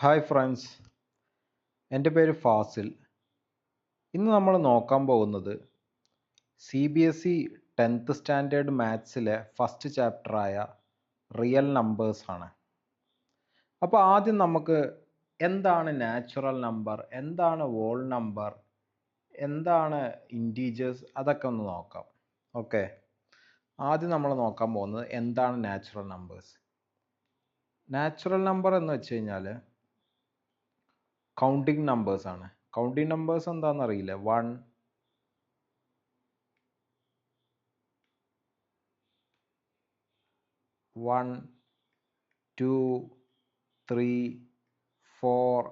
Hi friends, എൻ്റെ പേര് ഫാസിൽ. ഇന്ന് നമ്മൾ നോക്കാൻ പോകുന്നത് CBSE 10th സ്റ്റാൻഡേർഡ് മാത്സിലെ ഫസ്റ്റ് ചാപ്റ്ററായ റിയൽ നമ്പേഴ്സ് ആണ്. അപ്പോൾ ആദ്യം നമുക്ക് എന്താണ് നാച്ചുറൽ നമ്പർ, എന്താണ് വോൾ നമ്പർ, എന്താണ് ഇൻറ്റീജേഴ്സ്, അതൊക്കെ ഒന്ന് നോക്കാം. ഓക്കെ, ആദ്യം നമ്മൾ നോക്കാൻ പോകുന്നത് എന്താണ് നാച്ചുറൽ നമ്പേഴ്സ്. നാച്ചുറൽ നമ്പർ എന്ന് വെച്ച് കഴിഞ്ഞാൽ കൗണ്ടിങ് നമ്പേഴ്സ് ആണ്. കൗണ്ടിങ് നമ്പേഴ്സ് എന്താണെന്ന് അറിയില്ല. 1 1 2 3 4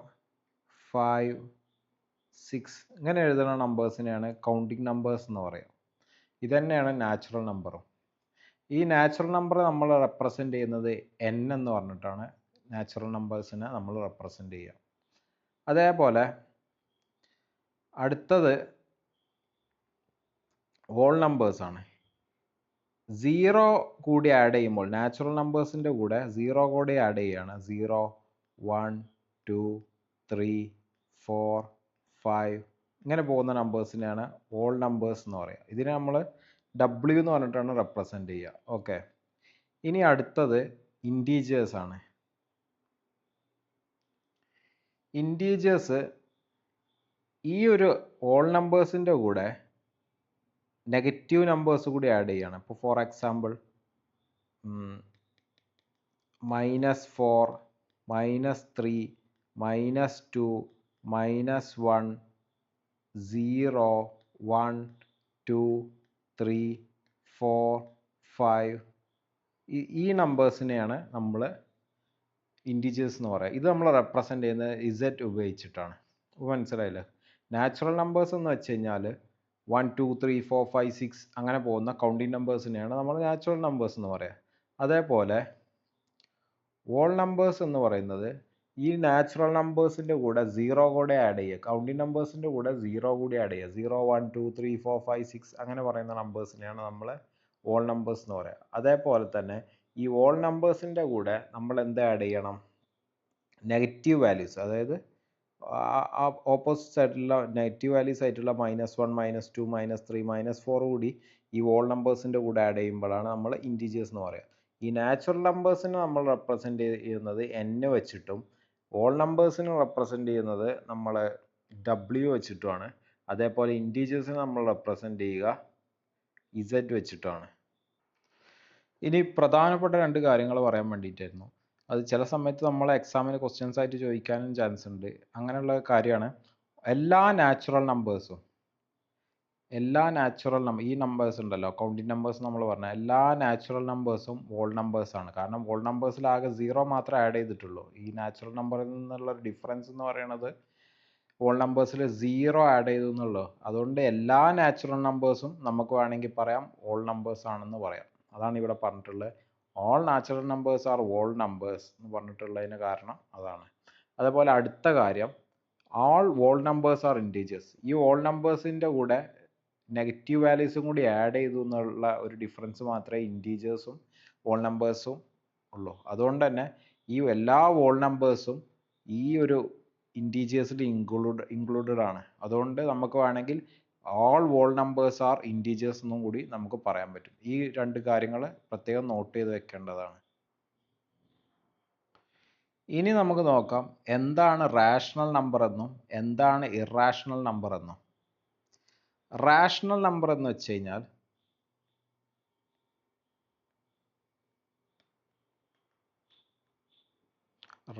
5 6 ഇങ്ങനെ എഴുതുന്ന നമ്പേഴ്സിനെയാണ് കൗണ്ടിങ് നമ്പേഴ്സ് എന്ന് പറയുക. ഇതന്നെയാണ് നാച്ചുറൽ നമ്പറും. ഈ നാച്ചുറൽ നമ്പർ നമ്മൾ റെപ്രസെൻ്റ് ചെയ്യുന്നത് n എന്ന് പറഞ്ഞിട്ടാണ് നാച്ചുറൽ നമ്പേഴ്സിനെ നമ്മൾ റെപ്രസെൻ്റ് ചെയ്യുക. അതേപോലെ അടുത്തത് ഹോൾ നമ്പേഴ്സ് ആണ്. 0 കൂടി ആഡ് ചെയ്യുമ്പോൾ നാച്ചുറൽ നമ്പേഴ്സിൻ്റെ കൂടെ 0 കൂടി ആഡ് ചെയ്യുകയാണ്. 0 1 2 3 4 5 ഇങ്ങനെ പോകുന്ന നമ്പേഴ്സിനെയാണ് ഹോൾ നമ്പേഴ്സ് എന്ന് പറയുക. ഇതിനെ നമ്മൾ W എന്ന് പറഞ്ഞിട്ടാണ് റെപ്രസെൻ്റ് ചെയ്യുക. ഓക്കെ, ഇനി അടുത്തത് ഇൻറ്റീജേഴ്സ് ആണ്. ഇൻറ്റീജേഴ്സ് ഈ ഒരു ഹോൾ നമ്പേഴ്സിൻ്റെ കൂടെ നെഗറ്റീവ് നമ്പേഴ്സ് കൂടി ആഡ് ചെയ്യണം. ഇപ്പോൾ ഫോർ എക്സാമ്പിൾ -4 -3 -2 -1 0 1 2 3 4 5 ഈ നമ്പേഴ്സിനെയാണ് നമ്മൾ ഇൻറ്റീജേഴ്സ് എന്ന് പറയുക. ഇത് നമ്മൾ റെപ്രസെൻ്റ് ചെയ്യുന്നത് Z ഉപയോഗിച്ചിട്ടാണ്. മനസ്സിലായില്ലേ? നാച്ചുറൽ നമ്പേഴ്സ് എന്ന് വെച്ച് കഴിഞ്ഞാൽ 1 2 3 4 5 6 അങ്ങനെ പോകുന്ന കൗണ്ടിങ് നമ്പേഴ്സിനെയാണ് നമ്മൾ നാച്ചുറൽ നമ്പേഴ്സ് എന്ന് പറയുക. അതേപോലെ ഹോൾ നമ്പേഴ്സ് എന്ന് പറയുന്നത് ഈ നാച്ചുറൽ നമ്പേഴ്സിൻ്റെ കൂടെ 0 കൂടെ ആഡ് ചെയ്യുക. കൗണ്ടിങ് നമ്പേഴ്സിൻ്റെ കൂടെ 0 കൂടി ആഡ് ചെയ്യുക. 0 1 2 3 4 5 6 അങ്ങനെ പറയുന്ന നമ്പേഴ്സിനെയാണ് നമ്മൾ ഹോൾ നമ്പേഴ്സ് എന്ന് പറയുക. അതേപോലെ തന്നെ ഈ ഹോൾ നമ്പേഴ്സിൻ്റെ കൂടെ നമ്മൾ എന്ത് ആഡ് ചെയ്യണം? നെഗറ്റീവ് വാല്യൂസ്, അതായത് ഓപ്പോസിറ്റ് സൈഡിലുള്ള നെഗറ്റീവ് വാല്യൂസ് ആയിട്ടുള്ള -1 -2 -3 -4 കൂടി ഈ ഹോൾ നമ്പേഴ്സിൻ്റെ കൂടെ ആഡ് ചെയ്യുമ്പോഴാണ് നമ്മൾ ഇൻറ്റീജേഴ്സ് എന്ന് പറയുക. ഈ നാച്ചുറൽ നമ്പേഴ്സിനെ നമ്മൾ റെപ്രസെൻ്റ് ചെയ്യുന്നത് n വെച്ചിട്ടും ഹോൾ നമ്പേഴ്സിനെ റെപ്രസെൻ്റ് ചെയ്യുന്നത് നമ്മൾ W വെച്ചിട്ടുമാണ്. അതേപോലെ ഇൻറ്റീജേഴ്സിനെ നമ്മൾ റെപ്രസെൻ്റ് ചെയ്യുക Z വെച്ചിട്ടുമാണ്. ഇനി പ്രധാനപ്പെട്ട രണ്ട് കാര്യങ്ങൾ പറയാൻ വേണ്ടിയിട്ടായിരുന്നു. അത് ചില സമയത്ത് നമ്മളെ എക്സാമിന് ക്വസ്റ്റ്യൻസ് ആയിട്ട് ചോദിക്കാനും ചാൻസ് ഉണ്ട്. അങ്ങനെയുള്ള കാര്യമാണ്. എല്ലാ നാച്ചുറൽ നമ്പേഴ്സും ഈ നമ്പേഴ്സ് ഉണ്ടല്ലോ, കൗണ്ടിങ് നമ്പേഴ്സ് നമ്മൾ പറഞ്ഞ എല്ലാ നാച്ചുറൽ നമ്പേഴ്സും ഹോൾ നമ്പേഴ്സാണ്. കാരണം ഹോൾ നമ്പേഴ്സിൽ ആകെ 0 മാത്രമേ ആഡ് ചെയ്തിട്ടുള്ളൂ. ഈ നാച്ചുറൽ നമ്പറിൽ നിന്നുള്ള ഡിഫറൻസ് എന്ന് പറയുന്നത് ഹോൾ നമ്പേഴ്സിൽ 0 ആഡ് ചെയ്തു എന്നുള്ളൂ. അതുകൊണ്ട് എല്ലാ നാച്ചുറൽ നമ്പേഴ്സും നമുക്ക് വേണമെങ്കിൽ പറയാം ഹോൾ നമ്പേഴ്സ് ആണെന്ന് പറയാം. അതാണ് ഇവിടെ പറഞ്ഞിട്ടുള്ളത്. All natural numbers are whole numbers എന്ന് പറഞ്ഞിട്ടുള്ളതിന് കാരണം അതാണ്. അതേപോലെ അടുത്ത കാര്യം, all whole numbers are integers. ഈ ഹോൾ നമ്പേഴ്സിൻ്റെ കൂടെ നെഗറ്റീവ് വാല്യൂസും കൂടി ആഡ് ചെയ്തു എന്നുള്ള ഒരു ഡിഫറൻസ് മാത്രമേ ഇൻറ്റീജേഴ്സും ഹോൾ നമ്പേഴ്സും ഉള്ളൂ. അതുകൊണ്ട് തന്നെ ഈ എല്ലാ ഹോൾ നമ്പേഴ്സും ഈ ഒരു ഇൻറ്റീജേഴ്സിൽ ഇൻക്ലൂഡഡ് ആണ്. അതുകൊണ്ട് നമുക്ക് വേണമെങ്കിൽ all whole numbers are integers എന്നും കൂടി നമുക്ക് പറയാൻ പറ്റും. ഈ രണ്ട് കാര്യങ്ങൾ പ്രത്യേകം നോട്ട് ചെയ്ത് വെക്കേണ്ടതാണ്. ഇനി നമുക്ക് നോക്കാം എന്താണ് റാഷണൽ നമ്പർ എന്നും എന്താണ് ഇറാഷണൽ നമ്പർ എന്നും. റാഷണൽ നമ്പർ എന്ന് വെച്ച് കഴിഞ്ഞാൽ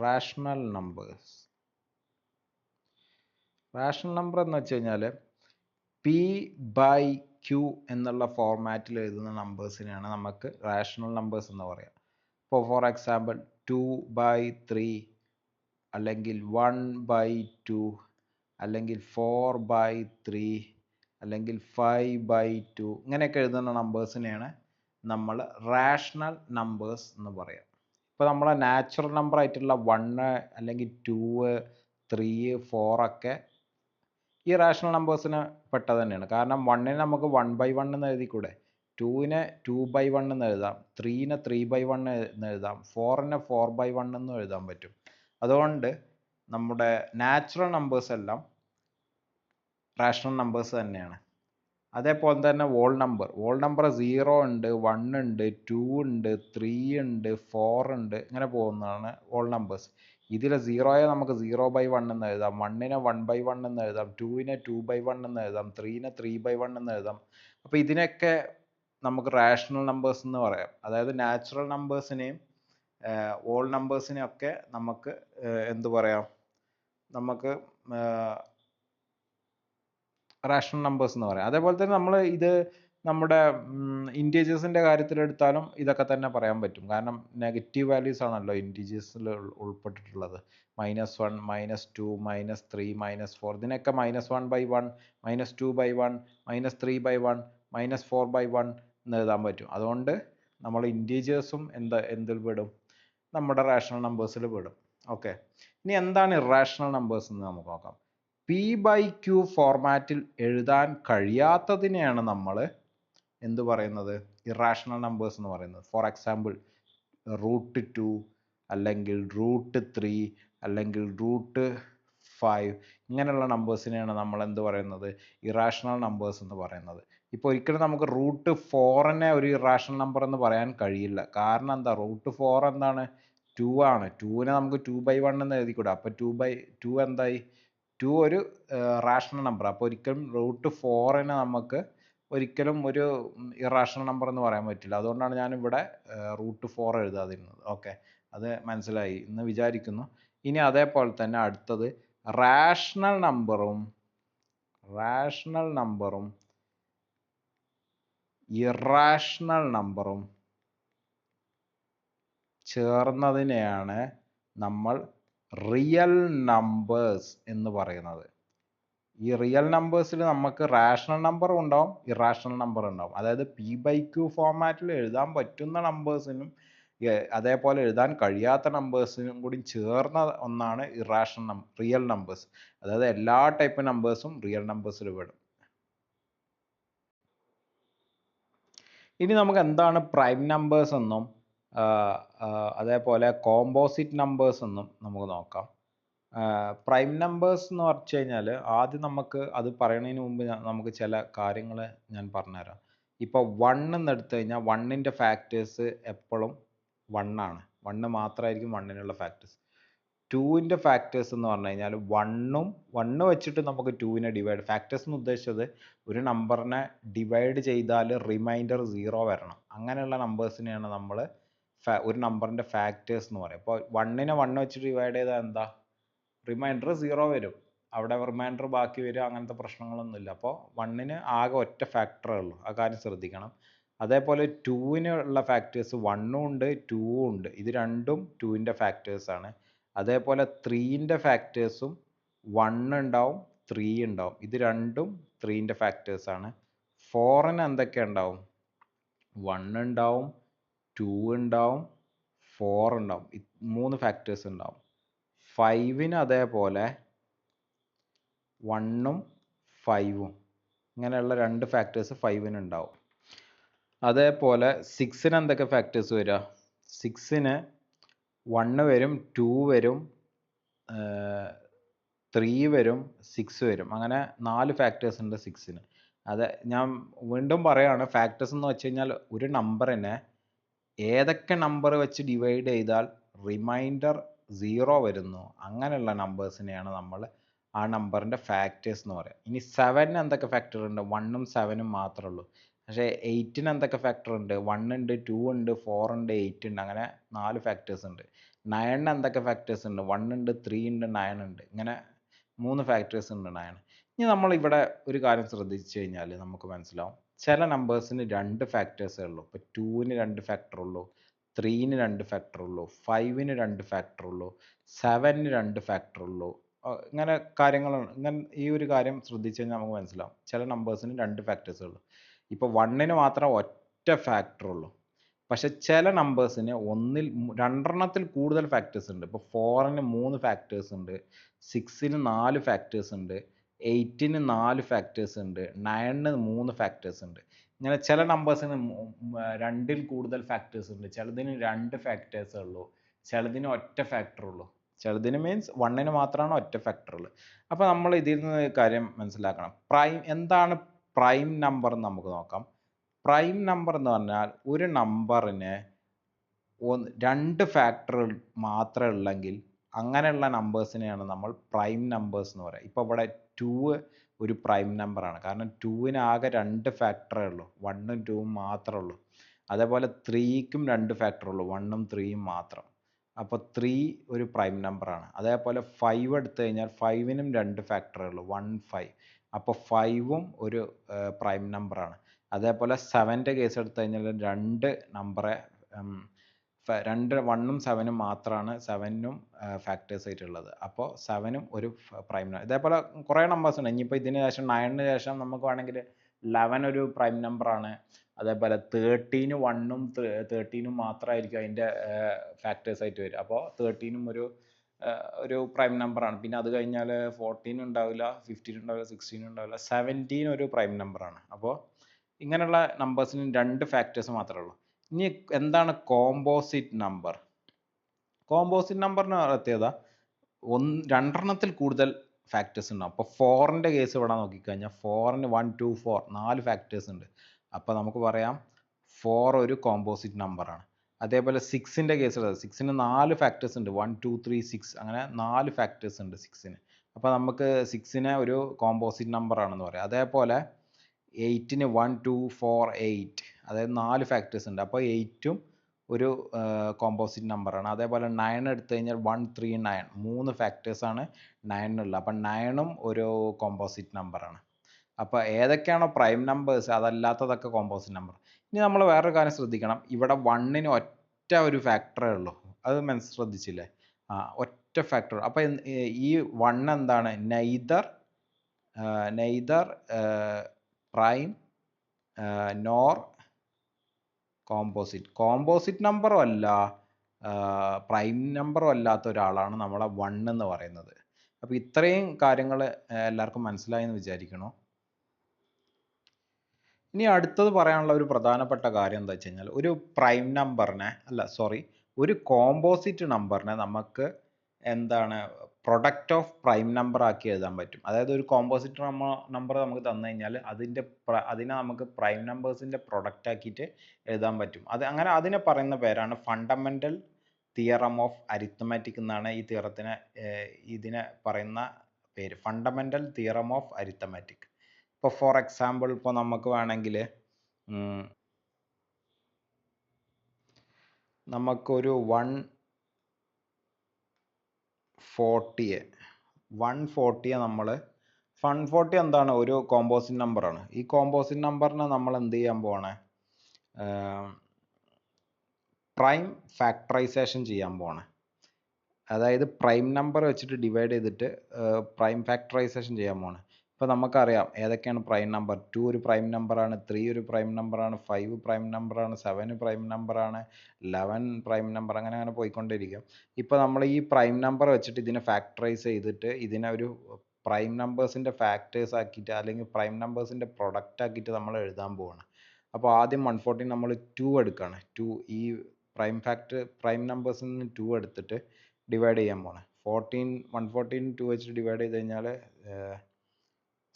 റാഷണൽ നമ്പർ എന്ന് വെച്ച് കഴിഞ്ഞാൽ P/Q എന്നുള്ള ഫോർമാറ്റിൽ എഴുതുന്ന നമ്പേഴ്സിനെയാണ് നമുക്ക് റാഷണൽ നമ്പേഴ്സ് എന്ന് പറയുക. ഇപ്പോൾ ഫോർ എക്സാമ്പിൾ 2/3 അല്ലെങ്കിൽ 1/2 അല്ലെങ്കിൽ 4/3 അല്ലെങ്കിൽ 5/2 ഇങ്ങനെയൊക്കെ എഴുതുന്ന നമ്പേഴ്സിനെയാണ് നമ്മൾ റാഷണൽ നമ്പേഴ്സ് എന്ന് പറയുക. ഇപ്പോൾ നമ്മളെ നാച്ചുറൽ നമ്പർ ആയിട്ടുള്ള 1 അല്ലെങ്കിൽ 2 3 4 ഒക്കെ ഈ റാഷണൽ നമ്പേഴ്സിന് പെട്ടത് തന്നെയാണ്. കാരണം 1നെ നമുക്ക് 1/1 എന്ന് എഴുതിക്കൂടെ, 2നെ 2/1 എന്ന് എഴുതാം, 3നെ 3/1 എന്ന് എഴുതാം, 4നെ 4/1 എന്നും എഴുതാൻ പറ്റും. അതുകൊണ്ട് നമ്മുടെ നാച്ചുറൽ നമ്പേഴ്സ് എല്ലാം റാഷണൽ നമ്പേഴ്സ് തന്നെയാണ്. അതേപോലെ തന്നെ വോൾ നമ്പർ 0 ഉണ്ട്, 1 ഉണ്ട്, 2 ഉണ്ട്, 3 ഉണ്ട്, 4 ഉണ്ട്, ഇങ്ങനെ പോകുന്നതാണ് വോൾ നമ്പേഴ്സ്. ഇതിൽ 0യെ നമുക്ക് 0/1 എന്ന് എഴുതാം, 1നെ 1/1 എന്ന് എഴുതാം, 2നെ 2/1 എന്ന് എഴുതാം, 3നെ 3/1 എന്ന് എഴുതാം. അപ്പോൾ ഇതിനൊക്കെ നമുക്ക് റാഷണൽ നമ്പേഴ്സ് എന്ന് പറയാം. അതായത് നാച്ചുറൽ നമ്പേഴ്സിനെയും വോൾ നമ്പേഴ്സിനെയും ഒക്കെ നമുക്ക് എന്ത് പറയാം, നമുക്ക് റാഷണൽ നമ്പേഴ്സ് എന്ന് പറയാം. അതേപോലെ തന്നെ നമ്മൾ ഇത് നമ്മുടെ ഇൻറ്റീജേഴ്സിൻ്റെ കാര്യത്തിലെടുത്താലും ഇതൊക്കെ തന്നെ പറയാൻ പറ്റും. കാരണം നെഗറ്റീവ് വാല്യൂസ് ആണല്ലോ ഇൻറ്റീജേഴ്സിൽ ഉൾപ്പെട്ടിട്ടുള്ളത്. -1, -2, -3, -4 ഇതിനൊക്കെ -1/1, -2/1, -3/1, -4/1 എന്ന് എഴുതാൻ പറ്റും. അതുകൊണ്ട് നമ്മൾ ഇൻറ്റീജേഴ്സും എന്തിൽ പെടും, നമ്മുടെ റാഷണൽ നമ്പേഴ്സിൽ പെടും. ഓക്കെ, ഇനി എന്താണ് ഇറാഷണൽ നമ്പേഴ്സ് എന്ന് നമുക്ക് നോക്കാം. P/Q ഫോർമാറ്റിൽ എഴുതാൻ കഴിയാത്തതിനെയാണ് നമ്മൾ എന്ത് പറയുന്നത്, ഇറാഷണൽ നമ്പേഴ്സ് എന്ന് പറയുന്നത്. ഫോർ എക്സാമ്പിൾ √2 അല്ലെങ്കിൽ √3 അല്ലെങ്കിൽ √5 ഇങ്ങനെയുള്ള നമ്പേഴ്സിനെയാണ് നമ്മൾ എന്ത് പറയുന്നത്, ഇറാഷണൽ നമ്പേഴ്സ് എന്ന് പറയുന്നത്. ഇപ്പോൾ ഒരിക്കലും നമുക്ക് √4നെ ഒരു ഇറാഷണൽ നമ്പർ എന്ന് പറയാൻ കഴിയില്ല. കാരണം എന്താ, √4 എന്താണ്, 2 ആണ്. 2നെ നമുക്ക് 2/1 എന്ന് എഴുതിക്കൂടാ. അപ്പോൾ 2/2 എന്തായി, 2 ഒരു റാഷണൽ നമ്പർ. അപ്പോൾ ഒരിക്കലും √4നെ നമുക്ക് ഒരിക്കലും ഒരു ഇറാഷണൽ നമ്പർ എന്ന് പറയാൻ പറ്റില്ല. അതുകൊണ്ടാണ് ഞാനിവിടെ √4 എഴുതാതിരുന്നത്. ഓക്കെ, അത് മനസ്സിലായി എന്ന് വിചാരിക്കുന്നു. ഇനി അതേപോലെ തന്നെ അടുത്തത് റാഷണൽ നമ്പറും ഇറാഷണൽ നമ്പറും ചേർന്നതിനെയാണ് നമ്മൾ റിയൽ നമ്പേഴ്സ് എന്ന് പറയുന്നത്. ഈ റിയൽ നമ്പേഴ്സിൽ നമുക്ക് റാഷണൽ നമ്പറും ഉണ്ടാവും, ഇറാഷണൽ നമ്പർ ഉണ്ടാവും. അതായത് P/Q ഫോർമാറ്റിൽ എഴുതാൻ പറ്റുന്ന നമ്പേഴ്സിനും അതേപോലെ എഴുതാൻ കഴിയാത്ത നമ്പേഴ്സിനും കൂടി ചേർന്ന ഒന്നാണ് റിയൽ നമ്പേഴ്സ്. അതായത് എല്ലാ ടൈപ്പ് നമ്പേഴ്സും റിയൽ നമ്പേഴ്സിൽ പെടും. ഇനി നമുക്ക് എന്താണ് പ്രൈം നമ്പേഴ്സ് എന്നും അതേപോലെ കോമ്പോസിറ്റ് നമ്പേഴ്സ് എന്നും നമുക്ക് നോക്കാം. പ്രൈം നമ്പേഴ്സ് എന്ന് പറഞ്ഞു കഴിഞ്ഞാൽ ആദ്യം നമുക്ക് അത് പറയുന്നതിന് മുമ്പ് നമുക്ക് ചില കാര്യങ്ങൾ ഞാൻ പറഞ്ഞുതരാം. ഇപ്പോൾ 1 എന്ന് എടുത്തു കഴിഞ്ഞാൽ 1ൻ്റെ ഫാക്ടേഴ്സ് എപ്പോഴും 1 ആണ്. 1 മാത്രമായിരിക്കും 1നുള്ള ഫാക്ടേഴ്സ്. 2ൻ്റെ ഫാക്ടേഴ്സ് എന്ന് പറഞ്ഞു കഴിഞ്ഞാൽ 1 വെച്ചിട്ട് നമുക്ക് 2നെ ഡിവൈഡ്, ഫാക്ടേഴ്സ് എന്ന് ഉദ്ദേശിച്ചത് ഒരു നമ്പറിനെ ഡിവൈഡ് ചെയ്താൽ റിമൈൻഡർ 0 വരണം. അങ്ങനെയുള്ള നമ്പേഴ്സിനെയാണ് നമ്മൾ ഒരു നമ്പറിൻ്റെ ഫാക്ടേഴ്സ് എന്ന് പറയും. അപ്പോൾ 1നെ 1 വെച്ച് ഡിവൈഡ് ചെയ്താൽ എന്താ, റിമൈൻഡർ 0 വരും. അവിടെ റിമൈൻഡർ ബാക്കി വരും, അങ്ങനത്തെ പ്രശ്നങ്ങളൊന്നുമില്ല. അപ്പോൾ 1ന് ആകെ ഒറ്റ ഫാക്ടറേ ഉള്ളൂ, ആ കാര്യം ശ്രദ്ധിക്കണം. അതേപോലെ 2നുള്ള ഫാക്ടേഴ്സ് 1ഉം ഉണ്ട് 2ഉം ഉണ്ട്. ഇത് രണ്ടും 2ൻ്റെ ഫാക്ടേഴ്സാണ്. അതേപോലെ 3ൻ്റെ ഫാക്ടേഴ്സും 1 ഉണ്ടാവും 3 ഉണ്ടാവും. ഇത് രണ്ടും 3ൻ്റെ ഫാക്ടേഴ്സാണ്. 4ന് എന്തൊക്കെ ഉണ്ടാവും, 1 ഉണ്ടാവും 2 ഉണ്ടാവും 4 ഉണ്ടാവും. 3 ഫാക്ടേഴ്സ് ഉണ്ടാവും. 5ന് അതേപോലെ 1ഉം 5ഉം ഇങ്ങനെയുള്ള 2 ഫാക്ടേഴ്സ് 5ന് ഉണ്ടാവും. അതേപോലെ 6ന് എന്തൊക്കെ ഫാക്ടേഴ്സ് വരിക, 6ന് 1 വരും 2 വരും 3 വരും 6 വരും. അങ്ങനെ 4 ഫാക്ടേഴ്സ് ഉണ്ട് 6ന്. അത് ഞാൻ വീണ്ടും പറയുകയാണ്, ഫാക്ടേഴ്സ് എന്ന് വെച്ച് കഴിഞ്ഞാൽ ഒരു നമ്പറിനെ ഏതൊക്കെ നമ്പർ വെച്ച് ഡിവൈഡ് ചെയ്താൽ റിമൈൻഡർ 0 വരുന്നു അങ്ങനെയുള്ള നമ്പേഴ്സിനെയാണ് നമ്മൾ ആ നമ്പറിൻ്റെ ഫാക്ടേഴ്സ് എന്ന് പറയുക. ഇനി 7ന് എന്തൊക്കെ ഫാക്ടർ ഉണ്ട്, 1ഉം 7ഉം മാത്രമേ ഉള്ളൂ. പക്ഷേ 8ന് എന്തൊക്കെ ഫാക്ടർ ഉണ്ട്, 1 ഉണ്ട് 2 ഉണ്ട് 4 ഉണ്ട് 8 ഉണ്ട്, അങ്ങനെ 4 ഫാക്ടേഴ്സ് ഉണ്ട്. 9ന് എന്തൊക്കെ ഫാക്ടേഴ്സ് ഉണ്ട്, 1 ഉണ്ട് 3 ഉണ്ട് 9 ഉണ്ട്, ഇങ്ങനെ 3 ഫാക്ടേഴ്സ് ഉണ്ട് 9. ഇനി നമ്മൾ ഇവിടെ ഒരു കാര്യം ശ്രദ്ധിച്ചു കഴിഞ്ഞാൽ നമുക്ക് മനസ്സിലാവും, ചില നമ്പേഴ്സിന് 2 ഫാക്ടേഴ്സേ ഉള്ളൂ. ഇപ്പോൾ 2ന് 2 ഫാക്ടർ ഉള്ളൂ, 3ന് 2 ഫാക്ടർ ഉള്ളൂ, 5ന് 2 ഫാക്ടർ ഉള്ളൂ, 7ന് 2 ഫാക്ടർ ഉള്ളൂ. ഇങ്ങനെ കാര്യങ്ങളാണ്. ഇങ്ങനെ ഈ ഒരു കാര്യം ശ്രദ്ധിച്ചു കഴിഞ്ഞാൽ നമുക്ക് മനസ്സിലാവും, ചില നമ്പേഴ്സിന് 2 ഫാക്ടേഴ്സേ ഉള്ളൂ. ഇപ്പോൾ 1ന് മാത്രം ഒറ്റ ഫാക്ടർ ഉള്ളൂ. പക്ഷെ ചില നമ്പേഴ്സിന് രണ്ടെണ്ണത്തിൽ കൂടുതൽ ഫാക്ടേഴ്സ് ഉണ്ട്. ഇപ്പോൾ 4ന് 3 ഫാക്ടേഴ്സ് ഉണ്ട്, 6ന് 4 ഫാക്ടേഴ്സ് ഉണ്ട്, 8ന് 4 ഫാക്ടേഴ്സ് ഉണ്ട്, 9ന് 3 ഫാക്ടേഴ്സ് ഉണ്ട്. ഇങ്ങനെ ചില നമ്പേഴ്സിന് 2ൽ കൂടുതൽ ഫാക്ടേഴ്സ് ഉണ്ട്, ചിലതിന് 2 ഫാക്ടേഴ്സേ ഉള്ളൂ, ചിലതിന് ഒറ്റ ഫാക്ടർ ഉള്ളൂ. ചെറുതിന് മീൻസ് 1ന് മാത്രമാണ് ഒറ്റ ഫാക്ടർ ഉള്ളത്. അപ്പോൾ നമ്മൾ ഇതിൽ നിന്ന് കാര്യം മനസ്സിലാക്കണം. എന്താണ് പ്രൈം നമ്പർ എന്ന് നമുക്ക് നോക്കാം. പ്രൈം നമ്പർ എന്ന് പറഞ്ഞാൽ ഒരു നമ്പറിന് 2 ഫാക്ടർ മാത്രമേ ഉള്ളെങ്കിൽ അങ്ങനെയുള്ള നമ്പേഴ്സിനെയാണ് നമ്മൾ പ്രൈം നമ്പേഴ്സ് എന്ന് പറയുക. ഇപ്പോൾ ഇവിടെ 2 ഒരു പ്രൈം നമ്പറാണ്. കാരണം 2ന് ആകെ 2 ഫാക്ടറേ ഉള്ളൂ, 1ഉം 2ഉം മാത്രമേ ഉള്ളൂ. അതേപോലെ 3ക്കും 2 ഫാക്ടർ ഉള്ളൂ, 1ഉം 3ഉം മാത്രം. അപ്പോൾ 3 ഒരു പ്രൈം നമ്പറാണ്. അതേപോലെ 5 എടുത്തു കഴിഞ്ഞാൽ 5നും 2 ഫാക്ടറേ ഉള്ളൂ, 1 5. അപ്പോൾ 5ഉം ഒരു പ്രൈം നമ്പറാണ്. അതേപോലെ 7ൻ്റെ കേസ് എടുത്തു കഴിഞ്ഞാൽ 2 നമ്പറെ 1ഉം 7ഉം മാത്രമാണ് 7നും ഫാക്ടേഴ്സ് ആയിട്ടുള്ളത്. അപ്പോൾ 7ഉം ഒരു പ്രൈം നമ്പർ. ഇതേപോലെ കുറേ നമ്പേഴ്സ് ഉണ്ട്. ഇനിയിപ്പോൾ ഇതിന് ശേഷം 9ന് ശേഷം നമുക്ക് വേണമെങ്കിൽ 11 ഒരു പ്രൈം നമ്പറാണ്. അതേപോലെ 13 1ഉം 13ഉം മാത്രമായിരിക്കും അതിൻ്റെ ഫാക്ടേഴ്സ് ആയിട്ട് വരിക. അപ്പോൾ 13ഉം ഒരു പ്രൈം നമ്പറാണ്. പിന്നെ അത് കഴിഞ്ഞാൽ 14 ഉണ്ടാവില്ല, 15 ഉണ്ടാവില്ല, 16 ഉണ്ടാവില്ല, 17 ഒരു പ്രൈം നമ്പറാണ്. അപ്പോൾ ഇങ്ങനെയുള്ള നമ്പേഴ്സിന് 2 ഫാക്ടേഴ്സ് മാത്രമേ ഉള്ളൂ. ഇനി എന്താണ് കോമ്പോസിറ്റ് നമ്പർ? കോമ്പോസിറ്റ് നമ്പറിന് പ്രത്യേകത രണ്ടെണ്ണത്തിൽ കൂടുതൽ ഫാക്ടേഴ്സ് ഉണ്ടാവും. അപ്പോൾ 4ൻ്റെ കേസ് ഇവിടെ നോക്കിക്കഴിഞ്ഞാൽ 4ന് 1 2 4 4 ഫാക്ടേഴ്സ് ഉണ്ട്. അപ്പോൾ നമുക്ക് പറയാം 4 ഒരു കോമ്പോസിറ്റ് നമ്പറാണ്. അതേപോലെ 6ൻ്റെ കേസ് 6ന് 4 ഫാക്ടേഴ്സ് ഉണ്ട്, 1 2 3 6 അങ്ങനെ 4 ഫാക്ടേഴ്സ് ഉണ്ട് 6ന്. അപ്പോൾ നമുക്ക് 6നെ ഒരു കോമ്പോസിറ്റ് നമ്പറാണെന്ന് പറയാം. അതേപോലെ 8ന് 1 2 4 8 അതായത് 4 ഫാക്ടേഴ്സ് ഉണ്ട്. അപ്പോൾ 8ഉം ഒരു കോമ്പോസിറ്റ് നമ്പറാണ്. അതേപോലെ 9 എടുത്തു കഴിഞ്ഞാൽ 1 3 9 3 ഫാക്ടേഴ്സാണ് 9നുള്ളത്. അപ്പം 9ഉം ഒരു കോമ്പോസിറ്റ് നമ്പറാണ്. അപ്പോൾ ഏതൊക്കെയാണോ പ്രൈം നമ്പേഴ്സ് അതല്ലാത്തതൊക്കെ കോമ്പോസിറ്റ് നമ്പർ. ഇനി നമ്മൾ വേറൊരു കാര്യം ശ്രദ്ധിക്കണം. ഇവിടെ 1ന് ഒറ്റ ഒരു ഫാക്ടറേ ഉള്ളൂ. അത് ശ്രദ്ധിച്ചില്ലേ? ഒറ്റ ഫാക്ടർ. അപ്പോൾ ഈ 1 എന്താണ്? നെയ്തർ പ്രൈം നോർ കോമ്പോസിറ്റ് നമ്പറും അല്ല പ്രൈം നമ്പറും അല്ലാത്ത ഒരാളാണ് നമ്മളെ 1 എന്ന് പറയുന്നത്. അപ്പോൾ ഇത്രയും കാര്യങ്ങൾ എല്ലാവർക്കും മനസ്സിലായി എന്ന് വിചാരിക്കുന്നു. ഇനി അടുത്തത് പറയാനുള്ള ഒരു പ്രധാനപ്പെട്ട കാര്യം എന്താ വെച്ച് കഴിഞ്ഞാൽ ഒരു കോമ്പോസിറ്റ് നമ്പറിനെ നമുക്ക് എന്താണ് പ്രൊഡക്റ്റ് ഓഫ് പ്രൈം നമ്പർ ആക്കി എഴുതാൻ പറ്റും. അതായത് ഒരു കോമ്പോസിറ്റ് നമ്പർ നമുക്ക് തന്നു കഴിഞ്ഞാൽ അതിനെ നമുക്ക് പ്രൈം നമ്പേഴ്സിൻ്റെ പ്രൊഡക്റ്റ് ആക്കിയിട്ട് എഴുതാൻ പറ്റും. അതിനെ പറയുന്ന പേരാണ് ഫണ്ടമെൻ്റൽ തിയറം ഓഫ് അരിത്മെറ്റിക് എന്നാണ് ഇതിനെ പറയുന്ന പേര്, ഫണ്ടമെൻ്റൽ തിയറം ഓഫ് അരിത്മെറ്റിക്. ഇപ്പോൾ ഫോർ എക്സാമ്പിൾ ഇപ്പോൾ നമുക്ക് വേണമെങ്കിൽ നമുക്കൊരു 140 നമ്മൾ 140 എന്താണ്? ഒരു കോമ്പോസിറ്റ് നമ്പറാണ്. ഈ കോമ്പോസിറ്റ് നമ്പറിനെ നമ്മൾ എന്ത് ചെയ്യാൻ പോവാണ്? പ്രൈം ഫാക്ടറൈസേഷൻ ചെയ്യാൻ പോവാണ്. അതായത് പ്രൈം നമ്പർ വെച്ചിട്ട് ഡിവൈഡ് ചെയ്തിട്ട് പ്രൈം ഫാക്ടറൈസേഷൻ ചെയ്യാൻ പോവാണ്. ഇപ്പോൾ നമുക്കറിയാം ഏതൊക്കെയാണ് പ്രൈം നമ്പർ. 2 ഒരു പ്രൈം നമ്പറാണ്, 3 ഒരു പ്രൈം നമ്പറാണ്, 5 പ്രൈം നമ്പറാണ്, 7 പ്രൈം നമ്പറാണ്, 11 പ്രൈം നമ്പർ, അങ്ങനെ പോയിക്കൊണ്ടിരിക്കും. ഇപ്പോൾ നമ്മൾ ഈ പ്രൈം നമ്പർ വെച്ചിട്ട് ഇതിനെ ഫാക്ടറൈസ് ചെയ്തിട്ട് ഇതിനെ ഒരു പ്രൈം നമ്പേഴ്സിൻ്റെ ഫാക്ടേഴ്സ് ആക്കിയിട്ട് അല്ലെങ്കിൽ പ്രൈം നമ്പേഴ്സിൻ്റെ പ്രൊഡക്റ്റ് ആക്കിയിട്ട് നമ്മൾ എഴുതാൻ പോവാണ്. അപ്പോൾ ആദ്യം 140 നമ്മൾ 2 എടുക്കുകയാണ്. 2 ഈ പ്രൈം നമ്പേഴ്സിൽ നിന്ന് 2 എടുത്തിട്ട് ഡിവൈഡ് ചെയ്യാൻ പോവാണ്. 114 2 വെച്ചിട്ട് ഡിവൈഡ് ചെയ്ത് കഴിഞ്ഞാൽ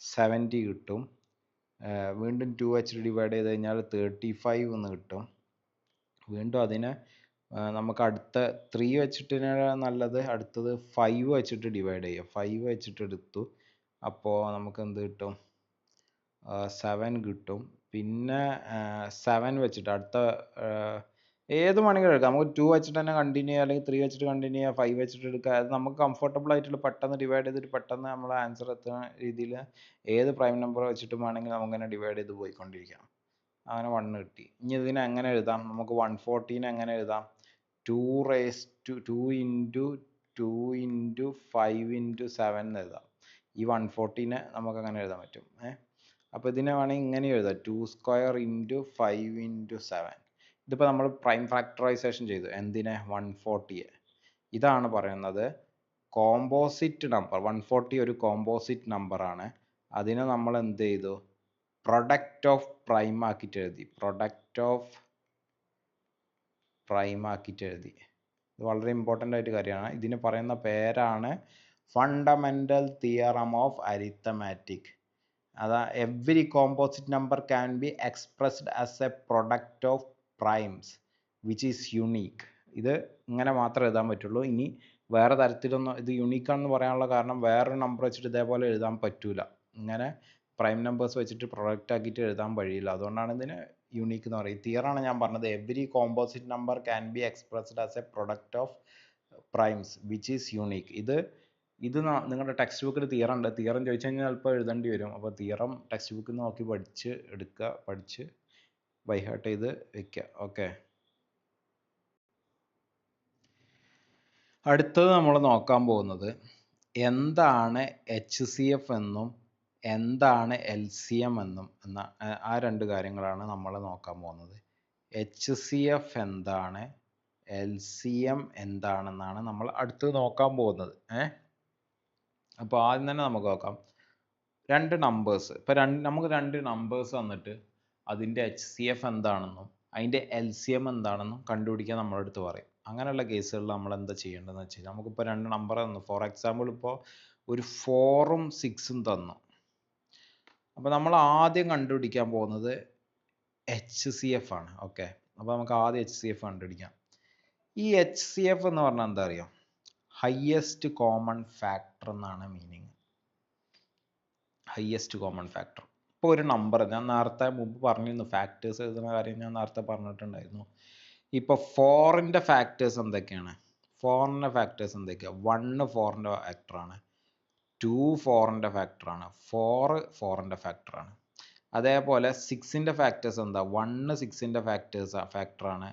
70 കിട്ടും. വീണ്ടും 2 വെച്ചിട്ട് ഡിവൈഡ് ചെയ്ത് കഴിഞ്ഞാൽ 35 എന്ന് കിട്ടും. വീണ്ടും അതിനെ നമുക്ക് അടുത്ത 3 വെച്ചിട്ട് നല്ലത് അടുത്തത് 5 വെച്ചിട്ട് ഡിവൈഡ് ചെയ്യുക. 5 വെച്ചിട്ട് എടുത്തു. അപ്പോൾ നമുക്ക് എന്ത് കിട്ടും? 7 കിട്ടും. പിന്നെ 7 വെച്ചിട്ട് അടുത്ത ഏത് വേണമെങ്കിലും എടുക്കാം. നമുക്ക് 2 വെച്ചിട്ട് തന്നെ കണ്ടിന്യൂ ചെയ്യുക, അല്ലെങ്കിൽ 3 വെച്ചിട്ട് കണ്ടിന്യൂ ചെയ്യുക, 5 വെച്ചിട്ട് എടുക്കുക. അത് നമുക്ക് കംഫർട്ടബിൾ ആയിട്ടുള്ള പെട്ടെന്ന് ഡിവൈഡ് ചെയ്തിട്ട് പെട്ടെന്ന് നമ്മൾ ആൻസർ എത്തുന്ന രീതിയിൽ ഏത് പ്രൈം നമ്പർ വെച്ചിട്ടും വേണമെങ്കിൽ നമുക്കിങ്ങനെ ഡിവൈഡ് ചെയ്ത് പോയിക്കൊണ്ടിരിക്കാം. അങ്ങനെ 1 കിട്ടി. ഇനി ഇതിനെ എങ്ങനെ എഴുതാം? നമുക്ക് 140 എങ്ങനെ എഴുതാം? 2 ഇൻറ്റു 5 ഇൻറ്റു 7 എന്ന് എഴുതാം. ഈ 140 നമുക്ക് അങ്ങനെ എഴുതാൻ പറ്റും. അപ്പോൾ ഇതിനെ വേണമെങ്കിൽ ഇങ്ങനെ എഴുതാം, 2 സ്ക്വയർ ഇൻറ്റു 5 ഇൻറ്റു 7. ഇതിപ്പോൾ നമ്മൾ പ്രൈം ഫാക്ടറൈസേഷൻ ചെയ്തു. എന്തിനെ? 140. ഇതാണ് പറയുന്നത് കോമ്പോസിറ്റ് നമ്പർ. 140 ഒരു കോമ്പോസിറ്റ് നമ്പറാണ്. അതിനെ നമ്മൾ എന്ത് ചെയ്തു? പ്രൊഡക്റ്റ് ഓഫ് പ്രൈം ആക്കിയിട്ട് എഴുതി. ഇത് വളരെ ഇമ്പോർട്ടൻ്റ് ആയിട്ട് കാര്യമാണ്. ഇതിന് പറയുന്ന പേരാണ് ഫണ്ടമെൻ്റൽ തിയറം ഓഫ് അരിത്തമാറ്റിക്. അതാ every composite number can be expressed as A product of primes which is unique. ഇത് ഇങ്ങനെ മാത്രമേ എഴുതാൻ പറ്റുള്ളൂ. ഇനി വേറെ തരത്തിലൊന്നും ഇത് യുണീക്കാണെന്ന് പറയാനുള്ള കാരണം വേറൊരു നമ്പർ വെച്ചിട്ട് ഇതേപോലെ എഴുതാൻ പറ്റൂല. ഇങ്ങനെ പ്രൈം നമ്പേഴ്സ് വെച്ചിട്ട് പ്രൊഡക്റ്റ് ആക്കിയിട്ട് എഴുതാൻ വഴിയില്ല. അതുകൊണ്ടാണ് ഇതിന് യുണീക്ക് എന്ന് പറയും. തിയറാണ് ഞാൻ പറഞ്ഞത്. Every composite number can be expressed as A product of primes which is unique. ഇത് നിങ്ങളുടെ ടെക്സ്റ്റ് ബുക്കിൽ തിയറം ഉണ്ട്. തിയറം ചോദിച്ചു കഴിഞ്ഞാൽ ചിലപ്പോൾ എഴുതേണ്ടി വരും. അപ്പോൾ തിയറം ടെക്സ്റ്റ് ബുക്കിൽ നോക്കി പഠിച്ച് ബൈ ഹാർട്ട് ചെയ്ത് വെക്കുക. ഓക്കെ, അടുത്തത് നമ്മൾ നോക്കാൻ പോകുന്നത് എന്താണ് HCF എന്നും എന്താണ് LCM എന്നും ആ രണ്ട് കാര്യങ്ങളാണ് നമ്മൾ നോക്കാൻ പോകുന്നത്. HCF എന്താണ്, LCM എന്താണെന്നാണ് നമ്മൾ അടുത്തത് നോക്കാൻ പോകുന്നത്. അപ്പോൾ ആദ്യം തന്നെ നമുക്ക് നോക്കാം. രണ്ട് നമ്പേഴ്സ്, ഇപ്പോൾ നമുക്ക് രണ്ട് നമ്പേഴ്സ് തന്നിട്ട് അതിൻ്റെ HCF എന്താണെന്നും അതിൻ്റെ LCM എന്താണെന്നും കണ്ടുപിടിക്കാൻ നമ്മളടുത്ത് പറയും. അങ്ങനെയുള്ള കേസുകളിൽ നമ്മൾ എന്താ ചെയ്യേണ്ടതെന്ന് വെച്ചാൽ, നമുക്കിപ്പോൾ രണ്ട് നമ്പർ തന്നു. ഫോർ എക്സാമ്പിൾ ഇപ്പോൾ ഒരു 4ഉം 6ഉം തന്നു. അപ്പോൾ നമ്മൾ ആദ്യം കണ്ടുപിടിക്കാൻ പോകുന്നത് HCF ആണ്. ഓക്കെ, അപ്പോൾ നമുക്ക് ആദ്യം HCF കണ്ടുപിടിക്കാം. ഈ HCF എന്ന് പറഞ്ഞാൽ എന്താ അറിയോ? ഹയസ്റ്റ് കോമൺ ഫാക്ടർ എന്നാണ് മീനിങ്. Highest common factor. ഇപ്പോൾ ഒരു നമ്പർ ഞാൻ നേരത്തെ മുമ്പ് പറഞ്ഞിരുന്നു, ഫാക്ടേഴ്സ് എഴുതുന്ന കാര്യം ഞാൻ നേരത്തെ പറഞ്ഞിട്ടുണ്ടായിരുന്നു. ഇപ്പോൾ 4ൻ്റെ ഫാക്ടേഴ്സ് എന്തൊക്കെയാണ്? 4ൻ്റെ ഫാക്ടേഴ്സ് എന്തൊക്കെയാണ്? 1 4ൻ്റെ ഫാക്ടറാണ്, 2 4ൻ്റെ ഫാക്ടറാണ്, 4 4ൻ്റെ ഫാക്ടറാണ്. അതേപോലെ 6ൻ്റെ ഫാക്ടേഴ്സ് എന്താ? 1 6ൻ്റെ ഫാക്ടറാണ്,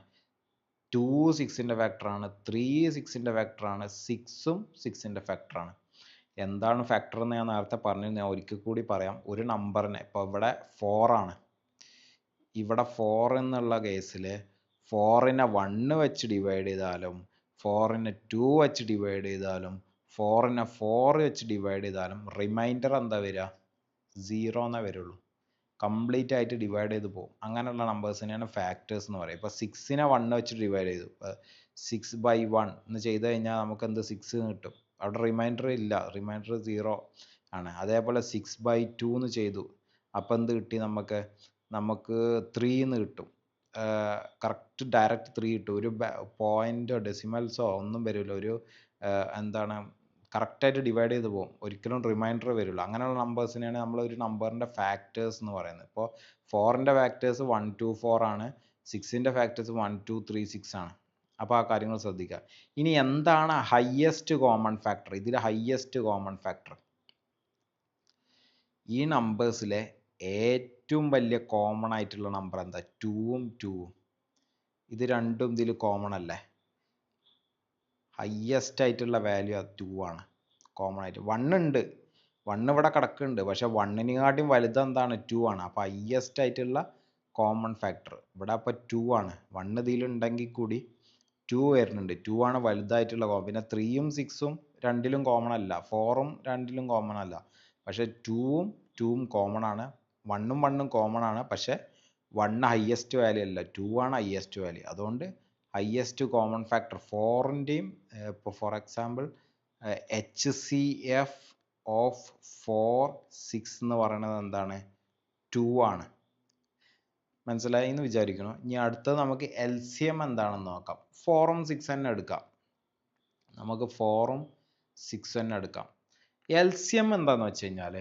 2 6ൻ്റെ ഫാക്ടറാണ്, 3 6ൻ്റെ ഫാക്ടറാണ്, 6ഉം 6ൻ്റെ ഫാക്ടറാണ്. എന്താണ് ഫാക്ടർ എന്ന് ഞാൻ നേരത്തെ പറഞ്ഞിരുന്നു, ഞാൻ ഒരിക്കൽ കൂടി പറയാം. ഒരു നമ്പറിനെ, ഇപ്പോൾ ഇവിടെ 4 ആണ്, ഇവിടെ 4 എന്നുള്ള കേസിൽ 4നെ 1 വെച്ച് ഡിവൈഡ് ചെയ്താലും 4നെ 2 വെച്ച് ഡിവൈഡ് ചെയ്താലും 4നെ 4 വെച്ച് ഡിവൈഡ് ചെയ്താലും റിമൈൻഡർ എന്താ വരിക? 0 എന്നേ വരുള്ളൂ. കംപ്ലീറ്റ് ആയിട്ട് ഡിവൈഡ് ചെയ്ത് പോകും. അങ്ങനെയുള്ള നമ്പേഴ്സിനെയാണ് ഫാക്ടേഴ്സ് എന്ന് പറയുക. ഇപ്പോൾ 6നെ 1 വെച്ച് ഡിവൈഡ് ചെയ്തു, 6/1 എന്ന് ചെയ്ത് കഴിഞ്ഞാൽ നമുക്ക് എന്ത്? 6 കിട്ടും. അവിടെ റിമൈൻഡർ ഇല്ല, റിമൈൻഡർ 0 ആണ്. അതേപോലെ 6/2 എന്ന് ചെയ്തു, അപ്പോൾ എന്ത് കിട്ടി? നമുക്ക് 3 എന്ന് കിട്ടും. കറക്റ്റ് ഡയറക്റ്റ് 3 കിട്ടും. ഒരു പോയിൻ്റോ ഡെസിമൽസോ ഒന്നും വരില്ല. ഒരു എന്താണ്, കറക്റ്റായിട്ട് ഡിവൈഡ് ചെയ്ത് പോകും. ഒരിക്കലും റിമൈൻഡർ വരില്ല. അങ്ങനെയുള്ള നമ്പേഴ്സിനെയാണ് നമ്മൾ ഒരു നമ്പറിൻ്റെ ഫാക്ടേഴ്സ് എന്ന് പറയുന്നത്. ഇപ്പോൾ 4ൻ്റെ ഫാക്ടേഴ്സ് 1 2 4 ആണ്, 6ൻ്റെ ഫാക്ടേഴ്സ് 1 2 3 6 ആണ്. അപ്പോൾ ആ കാര്യങ്ങൾ ശ്രദ്ധിക്കുക. ഇനി എന്താണ് ഹയസ്റ്റ് കോമൺ ഫാക്ടർ? ഇതിൽ ഹയസ്റ്റ് കോമൺ ഫാക്ടർ ഈ നമ്പേഴ്സിലെ ഏറ്റവും വലിയ കോമൺ ആയിട്ടുള്ള നമ്പർ എന്താ? 2ഉം 2ഉം. ഇത് രണ്ടും ഇതിൽ കോമൺ അല്ലേ? ഹയസ്റ്റ് ആയിട്ടുള്ള വാല്യൂ 2 ആണ് കോമൺ ആയിട്ട്. 1 ഉണ്ട്, 1 ഇവിടെ കിടക്കുന്നുണ്ട്, പക്ഷെ 1നെക്കാട്ടും വലുത് എന്താണ്? 2 ആണ്. അപ്പോൾ ഹയസ്റ്റ് ആയിട്ടുള്ള കോമൺ ഫാക്ടർ ഇവിടെ അപ്പോൾ 2 ആണ്. 1 ഇതിലുണ്ടെങ്കിൽ കൂടി 2 വരുന്നുണ്ട്. 2 ആണ് വലുതായിട്ടുള്ള കോമൺ. പിന്നെ 3ഉം 6ഉം രണ്ടിലും കോമൺ അല്ല, 4ഉം രണ്ടിലും കോമൺ അല്ല, പക്ഷെ 2ഉം 2ഉം കോമൺ ആണ്. 1ഉം 1ഉം കോമൺ ആണ്, പക്ഷെ 1 ഹയസ്റ്റ് വാല്യൂ അല്ല, 2 ആണ് ഹയസ്റ്റ് വാല്യൂ. അതുകൊണ്ട് ഹയസ്റ്റ് കോമൺ ഫാക്ടർ 4ൻ്റെയും, ഇപ്പോൾ ഫോർ എക്സാമ്പിൾ HCF ഓഫ് 4 6 എന്ന് പറയുന്നത് എന്താണ്? 2 ആണ്. മനസ്സിലായി എന്ന് വിചാരിക്കണം. ഇനി അടുത്തത് നമുക്ക് LCM എന്താണെന്ന് നോക്കാം. 4ഉം 6 തന്നെ എടുക്കാം. നമുക്ക് 4ഉം 6 തന്നെ എടുക്കാം. LCM എന്താന്ന് വെച്ച് കഴിഞ്ഞാൽ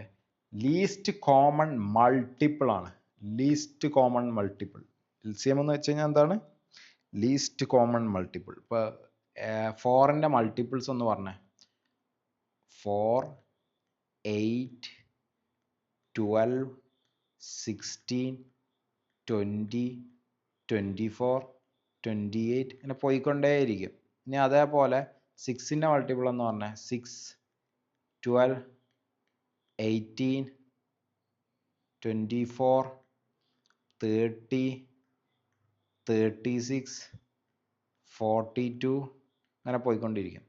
ലീസ്റ്റ് കോമൺ മൾട്ടിപ്പിൾ ആണ്. Least common multiple. LCM എന്ന് വെച്ച് കഴിഞ്ഞാൽ എന്താണ്? Least common multiple. ഇപ്പോൾ 4ൻ്റെ മൾട്ടിപ്പിൾസ് എന്ന് പറഞ്ഞേ, 4 8 12 16 20 24 28 ഇങ്ങനെ പോയിക്കൊണ്ടേയിരിക്കും. ഇനി അതേപോലെ 6ൻ്റെ മൾട്ടിപ്പിൾ എന്ന് പറഞ്ഞാൽ 6 12 18 24 30 36 42 അങ്ങനെ പോയിക്കൊണ്ടിരിക്കും.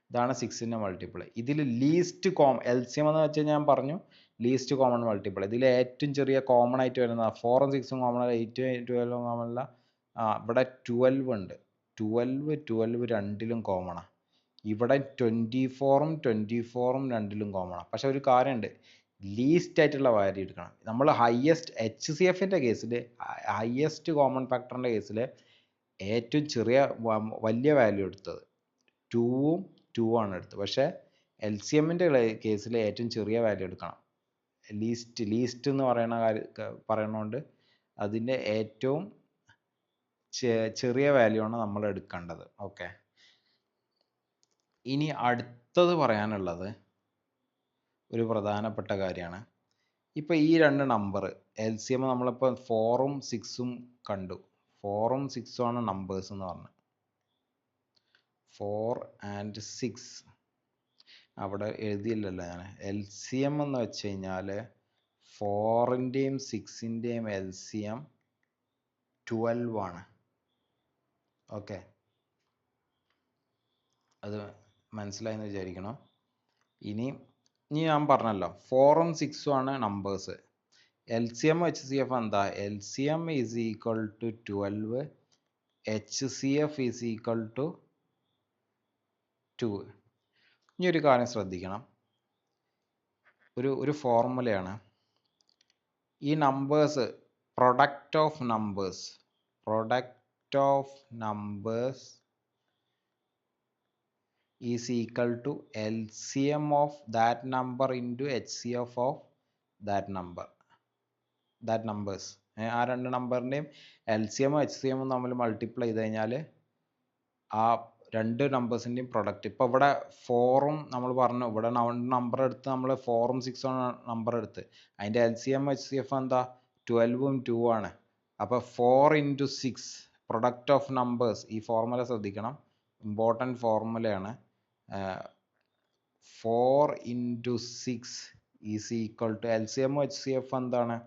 ഇതാണ് 6ൻ്റെ മൾട്ടിപ്പിൾ. ഇതിൽ ലീസ്റ്റ് LCM എന്ന് വെച്ച് ഞാൻ പറഞ്ഞു ലീസ്റ്റ് കോമൺ മൾട്ടിപ്പിൾ. ഇതിൽ ഏറ്റവും ചെറിയ കോമൺ ആയിട്ട് വരുന്നത് 4ഉം 6ഉം കോമൺ അല്ല, 8ഉം 12ഉം കോമൺ അല്ല. ഇവിടെ 12 ഉണ്ട്. 12 രണ്ടിലും കോമണാണ്. ഇവിടെ 24 രണ്ടിലും കോമണാണ്. പക്ഷെ ഒരു കാര്യമുണ്ട്, ലീസ്റ്റ് ആയിട്ടുള്ള വാല്യൂ എടുക്കണം. നമ്മൾ ഹയസ്റ്റ് HCFൻ്റെ കേസിൽ ഹയസ്റ്റ് കോമൺ ഫാക്ടറിൻ്റെ കേസിൽ ഏറ്റവും ചെറിയ വലിയ വാല്യൂ എടുത്തത് 2ഉം 2 ആണ് എടുത്തത്. പക്ഷേ LCMൻ്റെ കേസിൽ ഏറ്റവും ചെറിയ വാല്യൂ എടുക്കണം. ലീസ്റ്റ് എന്ന് പറയണോണ്ട് അതിൻ്റെ ഏറ്റവും ചെറിയ വാല്യൂ ആണ് നമ്മൾ എടുക്കേണ്ടത്. ഓക്കെ, ഇനി അടുത്തത് പറയാനുള്ളത് ഒരു പ്രധാനപ്പെട്ട കാര്യമാണ്. ഇപ്പോൾ ഈ രണ്ട് നമ്പർ LCM നമ്മളിപ്പോൾ 4ഉം 6ഉം കണ്ടു. 4ഉം 6ഉം ആണ് നമ്പേഴ്സ് എന്ന് പറഞ്ഞത്. 4 and 6 അവിടെ എഴുതിയില്ലല്ലോ ഞാൻ. LCM എന്ന് വെച്ച് കഴിഞ്ഞാൽ 4ൻ്റെയും 6ൻ്റെയും LCM 12 ആണ്. ഓക്കെ, അത് മനസ്സിലായെന്ന് വിചാരിക്കണം. ഇനി ഞാൻ പറഞ്ഞല്ലോ 4ഉം 6ഉം ആണ് നമ്പേഴ്സ്. LCM HCF എന്താ? LCM is equal to 12, HCF is equal to 2. ഇനി ഒരു കാര്യം ശ്രദ്ധിക്കണം, ഒരു ഫോർമുലയാണ്. ഈ numbers product of numbers is equal to LCM of that number into HCF of that numbers. ആ രണ്ട് നമ്പറിൻ്റെയും LCM HCM തമ്മിൽ മൾട്ടിപ്ലൈ ചെയ്ത് കഴിഞ്ഞാൽ ആ രണ്ട് നമ്പേഴ്സിൻ്റെയും പ്രൊഡക്റ്റ്. ഇപ്പോൾ ഇവിടെ 4ഉം നമ്മൾ പറഞ്ഞു, ഇവിടെ നമ്പർ എടുത്ത് നമ്മൾ 4ഉം 6ഉം നമ്പർ എടുത്ത് അതിൻ്റെ LCM HCF എന്താ? 12ഉം 2 ആണ്. അപ്പോൾ 4 into 6 പ്രൊഡക്റ്റ് ഓഫ് നമ്പേഴ്സ്. ഈ ഫോർമുല ശ്രദ്ധിക്കണം, ഇമ്പോർട്ടൻറ്റ് ഫോർമുലയാണ്. 4 into 6 is equal to LCM HCF എന്താണ്?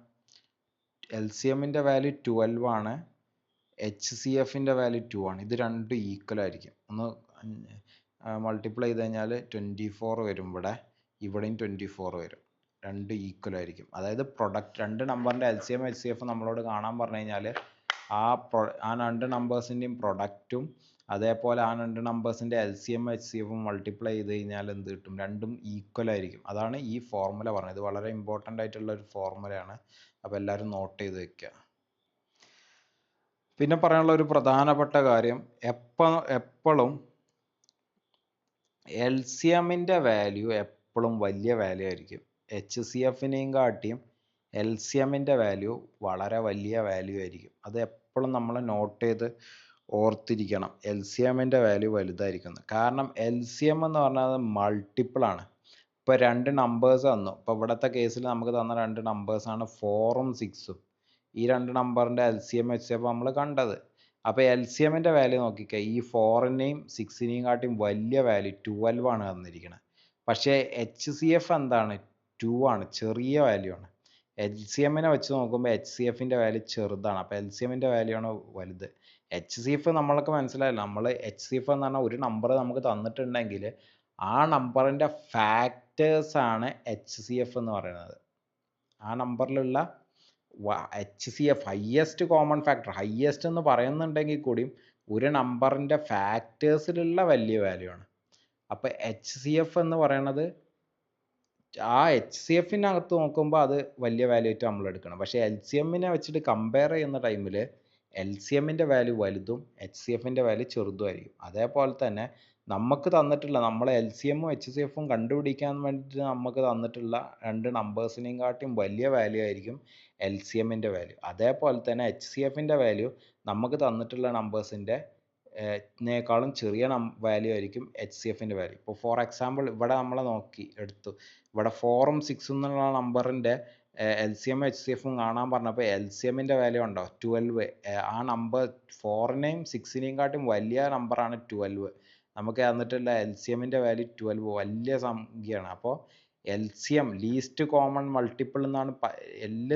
LCMൻ്റെ വാല്യൂ 12 ആണ്, HCFൻ്റെ വാല്യൂ 2 ആണ്. ഇത് രണ്ടും ഈക്വൽ ആയിരിക്കും. ഒന്ന് മൾട്ടിപ്ലൈ ചെയ്ത് കഴിഞ്ഞാൽ 24 വരും. ഇവിടെയും 24 വരും. രണ്ട് ഈക്വൽ ആയിരിക്കും. അതായത് രണ്ട് നമ്പറിൻ്റെ LCM HCF നമ്മളോട് കാണാൻ പറഞ്ഞു കഴിഞ്ഞാൽ ആ രണ്ട് നമ്പേഴ്സിൻ്റെയും പ്രൊഡക്റ്റും അതേപോലെ ആ രണ്ട് നമ്പേഴ്സിൻ്റെ LCM HCFും മൾട്ടിപ്ലൈ ചെയ്ത് കഴിഞ്ഞാൽ എന്ത് കിട്ടും? രണ്ടും ഈക്വൽ ആയിരിക്കും. അതാണ് ഈ ഫോർമുല പറഞ്ഞത്. ഇത് വളരെ ഇമ്പോർട്ടൻ്റ് ആയിട്ടുള്ള ഒരു ഫോർമുലയാണ്. അപ്പോൾ എല്ലാവരും നോട്ട് ചെയ്ത് വെക്കുക. പിന്നെ പറയാനുള്ള ഒരു പ്രധാനപ്പെട്ട കാര്യം, എപ്പോഴും LCMൻ്റെ വാല്യൂ എപ്പോഴും വലിയ വാല്യൂ ആയിരിക്കും. HCFനെയും കാട്ടിയും LCMൻ്റെ വാല്യൂ വളരെ വലിയ വാല്യൂ ആയിരിക്കും. അത് എപ്പോഴും നമ്മൾ നോട്ട് ചെയ്ത് ഓർത്തിരിക്കണം. LCMൻ്റെ വാല്യൂ വലുതായിരിക്കുന്നത്. കാരണം LCM എന്ന് പറഞ്ഞാൽ മൾട്ടിപ്പിൾ ആണ്. ഇപ്പോൾ രണ്ട് നമ്പേഴ്സ് തന്നു. ഇപ്പോൾ ഇവിടുത്തെ കേസിൽ നമുക്ക് തന്ന രണ്ട് നമ്പേഴ്സാണ് 4ഉം 6ഉം. ഈ രണ്ട് നമ്പറിൻ്റെ LCM HCF നമ്മൾ കണ്ടത്. അപ്പോൾ LCMൻ്റെ വാല്യൂ നോക്കിക്കുക, ഈ 4നെയും 6നെയും കാട്ടിയും വലിയ വാല്യൂ 12 ആണ് തന്നിരിക്കുന്നത്. പക്ഷേ HCF എന്താണ്? 2 ആണ്, ചെറിയ വാല്യൂ ആണ്. LCMനെ വെച്ച് നോക്കുമ്പോൾ HCFൻ്റെ വാല്യൂ ചെറുതാണ്. അപ്പോൾ LCMൻ്റെ വാല്യൂ ആണ് വലുത്. HCF നമ്മൾക്ക് മനസ്സിലായല്ലോ. നമ്മൾ HCF എന്ന് പറഞ്ഞാൽ ഒരു നമ്പർ നമുക്ക് തന്നിട്ടുണ്ടെങ്കിൽ ആ നമ്പറിൻ്റെ ഫാക്ടേഴ്സാണ് HCF എന്ന് പറയുന്നത്. ആ നമ്പറിലുള്ള HCF highest common factor, highest എന്ന് പറയുന്നുണ്ടെങ്കിൽ കൂടിയും ഒരു നമ്പറിൻ്റെ ഫാക്ടേഴ്സിലുള്ള വലിയ വാല്യൂ ആണ്. അപ്പോൾ HCF എന്ന് പറയുന്നത് ആ HCFനകത്ത് നോക്കുമ്പോൾ അത് വലിയ വാല്യൂ ആയിട്ട് നമ്മൾ എടുക്കണം. പക്ഷേ LCMനെ വെച്ചിട്ട് കമ്പയർ ചെയ്യുന്ന ടൈമിൽ LCMൻ്റെ വാല്യൂ വലുതും HCFൻ്റെ വാല്യൂ ചെറുതുമായിരിക്കും. അതേപോലെ തന്നെ നമുക്ക് തന്നിട്ടുള്ള നമ്മളെ LCMും HCFും കണ്ടുപിടിക്കാൻ വേണ്ടിയിട്ട് നമുക്ക് തന്നിട്ടുള്ള രണ്ട് നമ്പേഴ്സിനെയും കാട്ടിയും വലിയ വാല്യൂ ആയിരിക്കും LCMൻ്റെ വാല്യൂ. അതേപോലെ തന്നെ HCFൻ്റെ വാല്യൂ നമുക്ക് തന്നിട്ടുള്ള നമ്പേഴ്സിൻ്റെ നേക്കാളും ചെറിയ വാല്യൂ ആയിരിക്കും HCFൻ്റെ വാല്യൂ. ഇപ്പോൾ ഫോർ എക്സാമ്പിൾ ഇവിടെ നമ്മൾ എടുത്തു. ഇവിടെ 4ഉം 6ഉം എന്നുള്ള നമ്പറിൻ്റെ LCM HCFും കാണാൻ പറഞ്ഞപ്പോൾ LCMൻ്റെ വാല്യൂ ഉണ്ടോ? 12. ആ നമ്പർ 4നെയും 6നെയും കാട്ടും വലിയ നമ്പറാണ് 12. നമുക്ക് തന്നിട്ടുള്ള LCMൻ്റെ വാല്യൂ 12, വലിയ സംഖ്യയാണ്. അപ്പോൾ LCM ലീസ്റ്റ് കോമൺ മൾട്ടിപ്പിൾ എന്നാണ്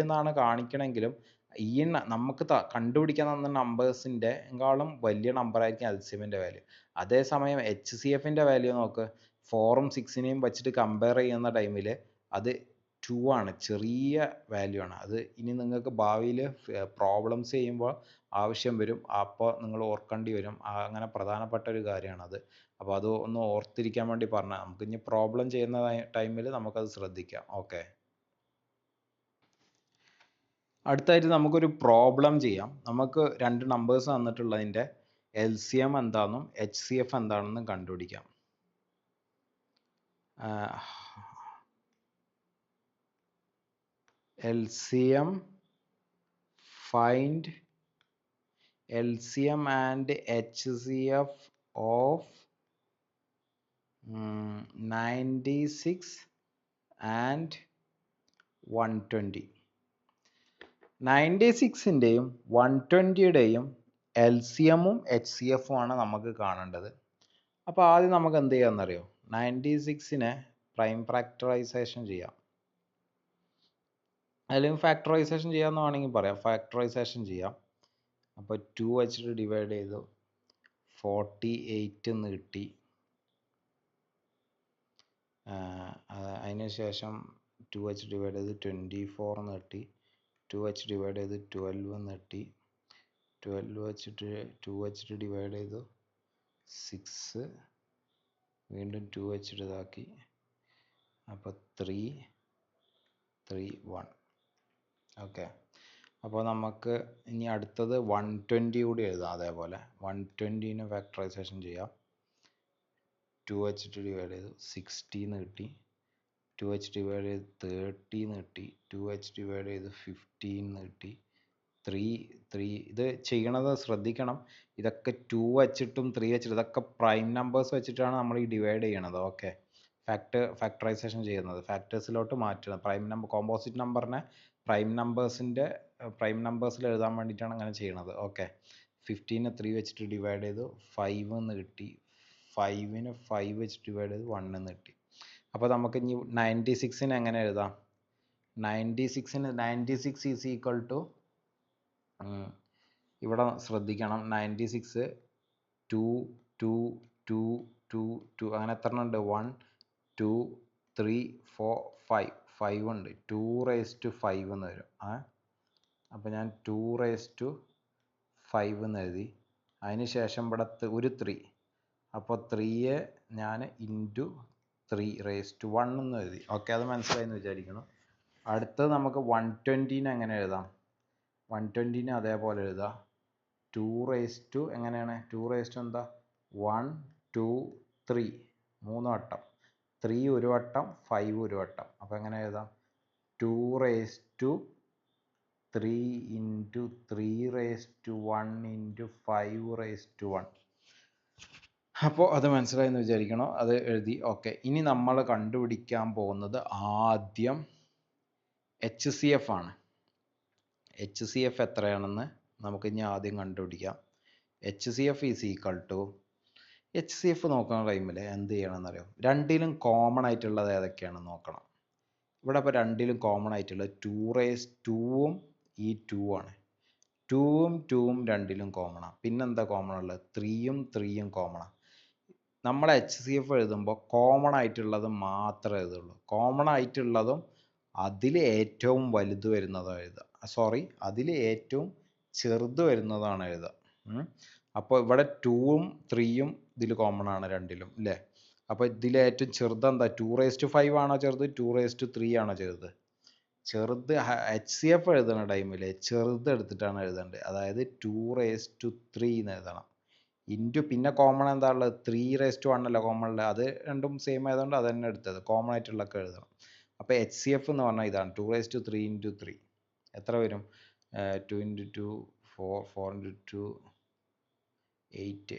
എന്നാണ് കാണിക്കണമെങ്കിലും ഈ നമുക്ക് കണ്ടുപിടിക്കാൻ തന്ന നമ്പേഴ്സിൻ്റെക്കാളും വലിയ നമ്പറായിരിക്കും LCMൻ്റെ വാല്യൂ. അതേസമയം HCFൻ്റെ വാല്യൂ നോക്ക്, 4ഉം 6നെയും വെച്ചിട്ട് കമ്പയർ ചെയ്യുന്ന ടൈമിൽ അത് 2 ആണ്, ചെറിയ വാല്യൂ ആണ്. അത് ഇനി നിങ്ങൾക്ക് ഭാവിയിൽ പ്രോബ്ലംസ് ചെയ്യുമ്പോൾ ആവശ്യം വരും. അപ്പോൾ നിങ്ങൾ ഓർക്കേണ്ടി വരും. അങ്ങനെ പ്രധാനപ്പെട്ട ഒരു കാര്യമാണത്. അപ്പോൾ അത് ഒന്ന് ഓർത്തിരിക്കാൻ വേണ്ടി പറഞ്ഞാൽ, നമുക്ക് ഇനി പ്രോബ്ലം ചെയ്യുന്ന ടൈമിൽ നമുക്കത് ശ്രദ്ധിക്കാം. ഓക്കെ, അടുത്തായിട്ട് നമുക്കൊരു പ്രോബ്ലം ചെയ്യാം. നമുക്ക് രണ്ട് നമ്പേഴ്സ് തന്നിട്ടുള്ളതിൻ്റെ LCM എന്താണെന്നും HCF എന്താണെന്നും കണ്ടുപിടിക്കാം. LCM, find LCM and HCF of 96 and 120. 96ൻ്റെയും 120യുടെയും LCMും HCFും ആണ് നമുക്ക് കാണേണ്ടത്. അപ്പോൾ ആദ്യം നമുക്ക് എന്ത് ചെയ്യാമെന്നറിയോ? 96നെ പ്രൈം ഫാക്ടറൈസേഷൻ ചെയ്യാം, അല്ലെങ്കിൽ ഫാക്ടറൈസേഷൻ ചെയ്യാമെന്ന് വേണമെങ്കിൽ പറയാം. ഫാക്ടറൈസേഷൻ ചെയ്യാം. അപ്പോൾ 2 വെച്ചിട്ട് ഡിവൈഡ് ചെയ്തു 48 എന്ന് കിട്ടി. അതിന് ശേഷം 2 വെച്ച് ഡിവൈഡ് ചെയ്ത് 24 എന്ന് കിട്ടി. 2 വെച്ച് ഡിവൈഡ് ചെയ്ത് 12 എന്ന് കിട്ടി. 12 വെച്ചിട്ട് 2 വെച്ചിട്ട് ഡിവൈഡ് ചെയ്തു 6, വീണ്ടും 2 വെച്ചിട്ട് ഇതാക്കി. അപ്പോൾ 3, 3, 1. ഓക്കെ, അപ്പോൾ നമുക്ക് ഇനി അടുത്തത് 120 കൂടി എഴുതാം. അതേപോലെ 120ന് ഫാക്ടറൈസേഷൻ ചെയ്യാം. 2 വെച്ചിട്ട് ഡിവൈഡ് ചെയ്തു 60 എന്ന് കിട്ടി. 2 വെച്ച് ഡിവൈഡ് ചെയ്ത് 30 എന്ന് കിട്ടി. 2 വെച്ച് ഡിവൈഡ് ചെയ്ത് 15 എന്ന് കിട്ടി. 3. ഇത് ചെയ്യണത് ശ്രദ്ധിക്കണം. ഇതൊക്കെ 2 വെച്ചിട്ടും 3 വെച്ചിട്ടും ഇതൊക്കെ പ്രൈം നമ്പേഴ്സ് വെച്ചിട്ടാണ് നമ്മൾ ഈ ഡിവൈഡ് ചെയ്യണത്. ഓക്കെ, ഫാക്ടറൈസേഷൻ ചെയ്യുന്നത് ഫാക്ടേഴ്സിലോട്ട് മാറ്റുന്നത്. പ്രൈം നമ്പർ കോമ്പോസിറ്റ് നമ്പറിനെ പ്രൈം നമ്പേഴ്സിൽ എഴുതാൻ വേണ്ടിയിട്ടാണ് അങ്ങനെ ചെയ്യണത്. ഓക്കെ, 15നെ 3 വെച്ചിട്ട് ഡിവൈഡ് ചെയ്തു 5 എന്ന് കിട്ടി. 5ന് 5 വെച്ചിട്ട് ഡിവൈഡ് ചെയ്ത് 1 എന്ന് കിട്ടി. അപ്പോൾ നമുക്ക് ഇനി 96ന് എങ്ങനെ എഴുതാം? 96 ഈസ് ഈക്വൽ ടു, ഇവിടെ ശ്രദ്ധിക്കണം, 96 2 2 2 2 2 അങ്ങനെ എത്ര ഉണ്ട്? 1 2 3 4 5 ഉണ്ട്. 2⁵5 എന്ന് വരും. അപ്പോൾ ഞാൻ 2⁵5 എന്ന് എഴുതി. അതിന് ശേഷം ഇവിടെ ഒരു 3, അപ്പോൾ 3യെ ഞാൻ ഇൻറ്റു 3⁻1 എന്ന് എഴുതി. ഓക്കെ, അത് മനസ്സിലായെന്ന് വിചാരിക്കണം. അടുത്തത് നമുക്ക് 120നെ എങ്ങനെ എഴുതാം? 120നെ അതേപോലെ എഴുതാം. 2 എങ്ങനെയാണ്? 2 എന്താ? 1 2 3 3 വട്ടം, 3 ഒരു വട്ടം, 5 ഒരു വട്ടം. അപ്പോൾ എങ്ങനെ എഴുതാം? 2⁻3 ഇൻറ്റു 3⁻1 ഇൻറ്റു 5⁻1. അപ്പോൾ അത് മനസ്സിലായെന്ന് വിചാരിക്കണം. അത് എഴുതി. ഓക്കെ, ഇനി നമ്മൾ കണ്ടുപിടിക്കാൻ പോകുന്നത് ആദ്യം HCF ആണ്. HCF എത്രയാണെന്ന് നമുക്ക് ഇനി ആദ്യം കണ്ടുപിടിക്കാം. HCF is equal to, HCF നോക്കുന്ന ടൈമിൽ എന്ത് ചെയ്യണമെന്നറിയോ? രണ്ടിലും കോമൺ ആയിട്ടുള്ളത് ഏതൊക്കെയാണെന്ന് നോക്കണം. ഇവിടെ ഇപ്പോൾ രണ്ടിലും കോമൺ ആയിട്ടുള്ളത് 2⁻2ഉം ഈ 2 ആണ്. 2ഉം 2ഉം രണ്ടിലും കോമണാണ്. പിന്നെന്താ കോമൺ ഉള്ളത്? 3യും 3യും കോമണാണ്. നമ്മൾ HCF എഴുതുമ്പോൾ കോമൺ ആയിട്ടുള്ളത് മാത്രമേ എഴുതുള്ളൂ. കോമൺ ആയിട്ടുള്ളതും അതിൽ ഏറ്റവും വലുത് വരുന്നതാണ് എഴുതുക. അതിൽ ഏറ്റവും ചെറുത് വരുന്നതാണ് എഴുതുക. അപ്പോൾ ഇവിടെ 2ഉം 3യും ഇതിൽ കോമൺ ആണ് രണ്ടിലും, അല്ലേ? അപ്പോൾ ഇതിൽ ഏറ്റവും ചെറുത് എന്താ? 2⁵5 ആണോ ചെറുത്? 2⁻3 ആണോ ചെറുത്? ചെറുത്. HCF എഴുതുന്ന ടൈമിൽ ചെറുത് എടുത്തിട്ടാണ് എഴുതേണ്ടത്. അതായത് 2⁻3 എന്ന് എഴുതണം. ഇൻറ്റു പിന്നെ കോമൺ എന്താ ഉള്ളത്? 3⁻1 അല്ല കോമൺ ഉള്ളത്. അത് രണ്ടും സെയിം ആയതുകൊണ്ട് അത് തന്നെ എടുത്തത്. കോമൺ ആയിട്ടുള്ളതൊക്കെ എഴുതണം. അപ്പോൾ HCF എന്ന് പറഞ്ഞാൽ ഇതാണ് 2⁻3 ഇൻറ്റു 3. എത്ര വരും? 2 ഇൻറ്റു 2 4, 4 ഇൻറ്റു 2 8,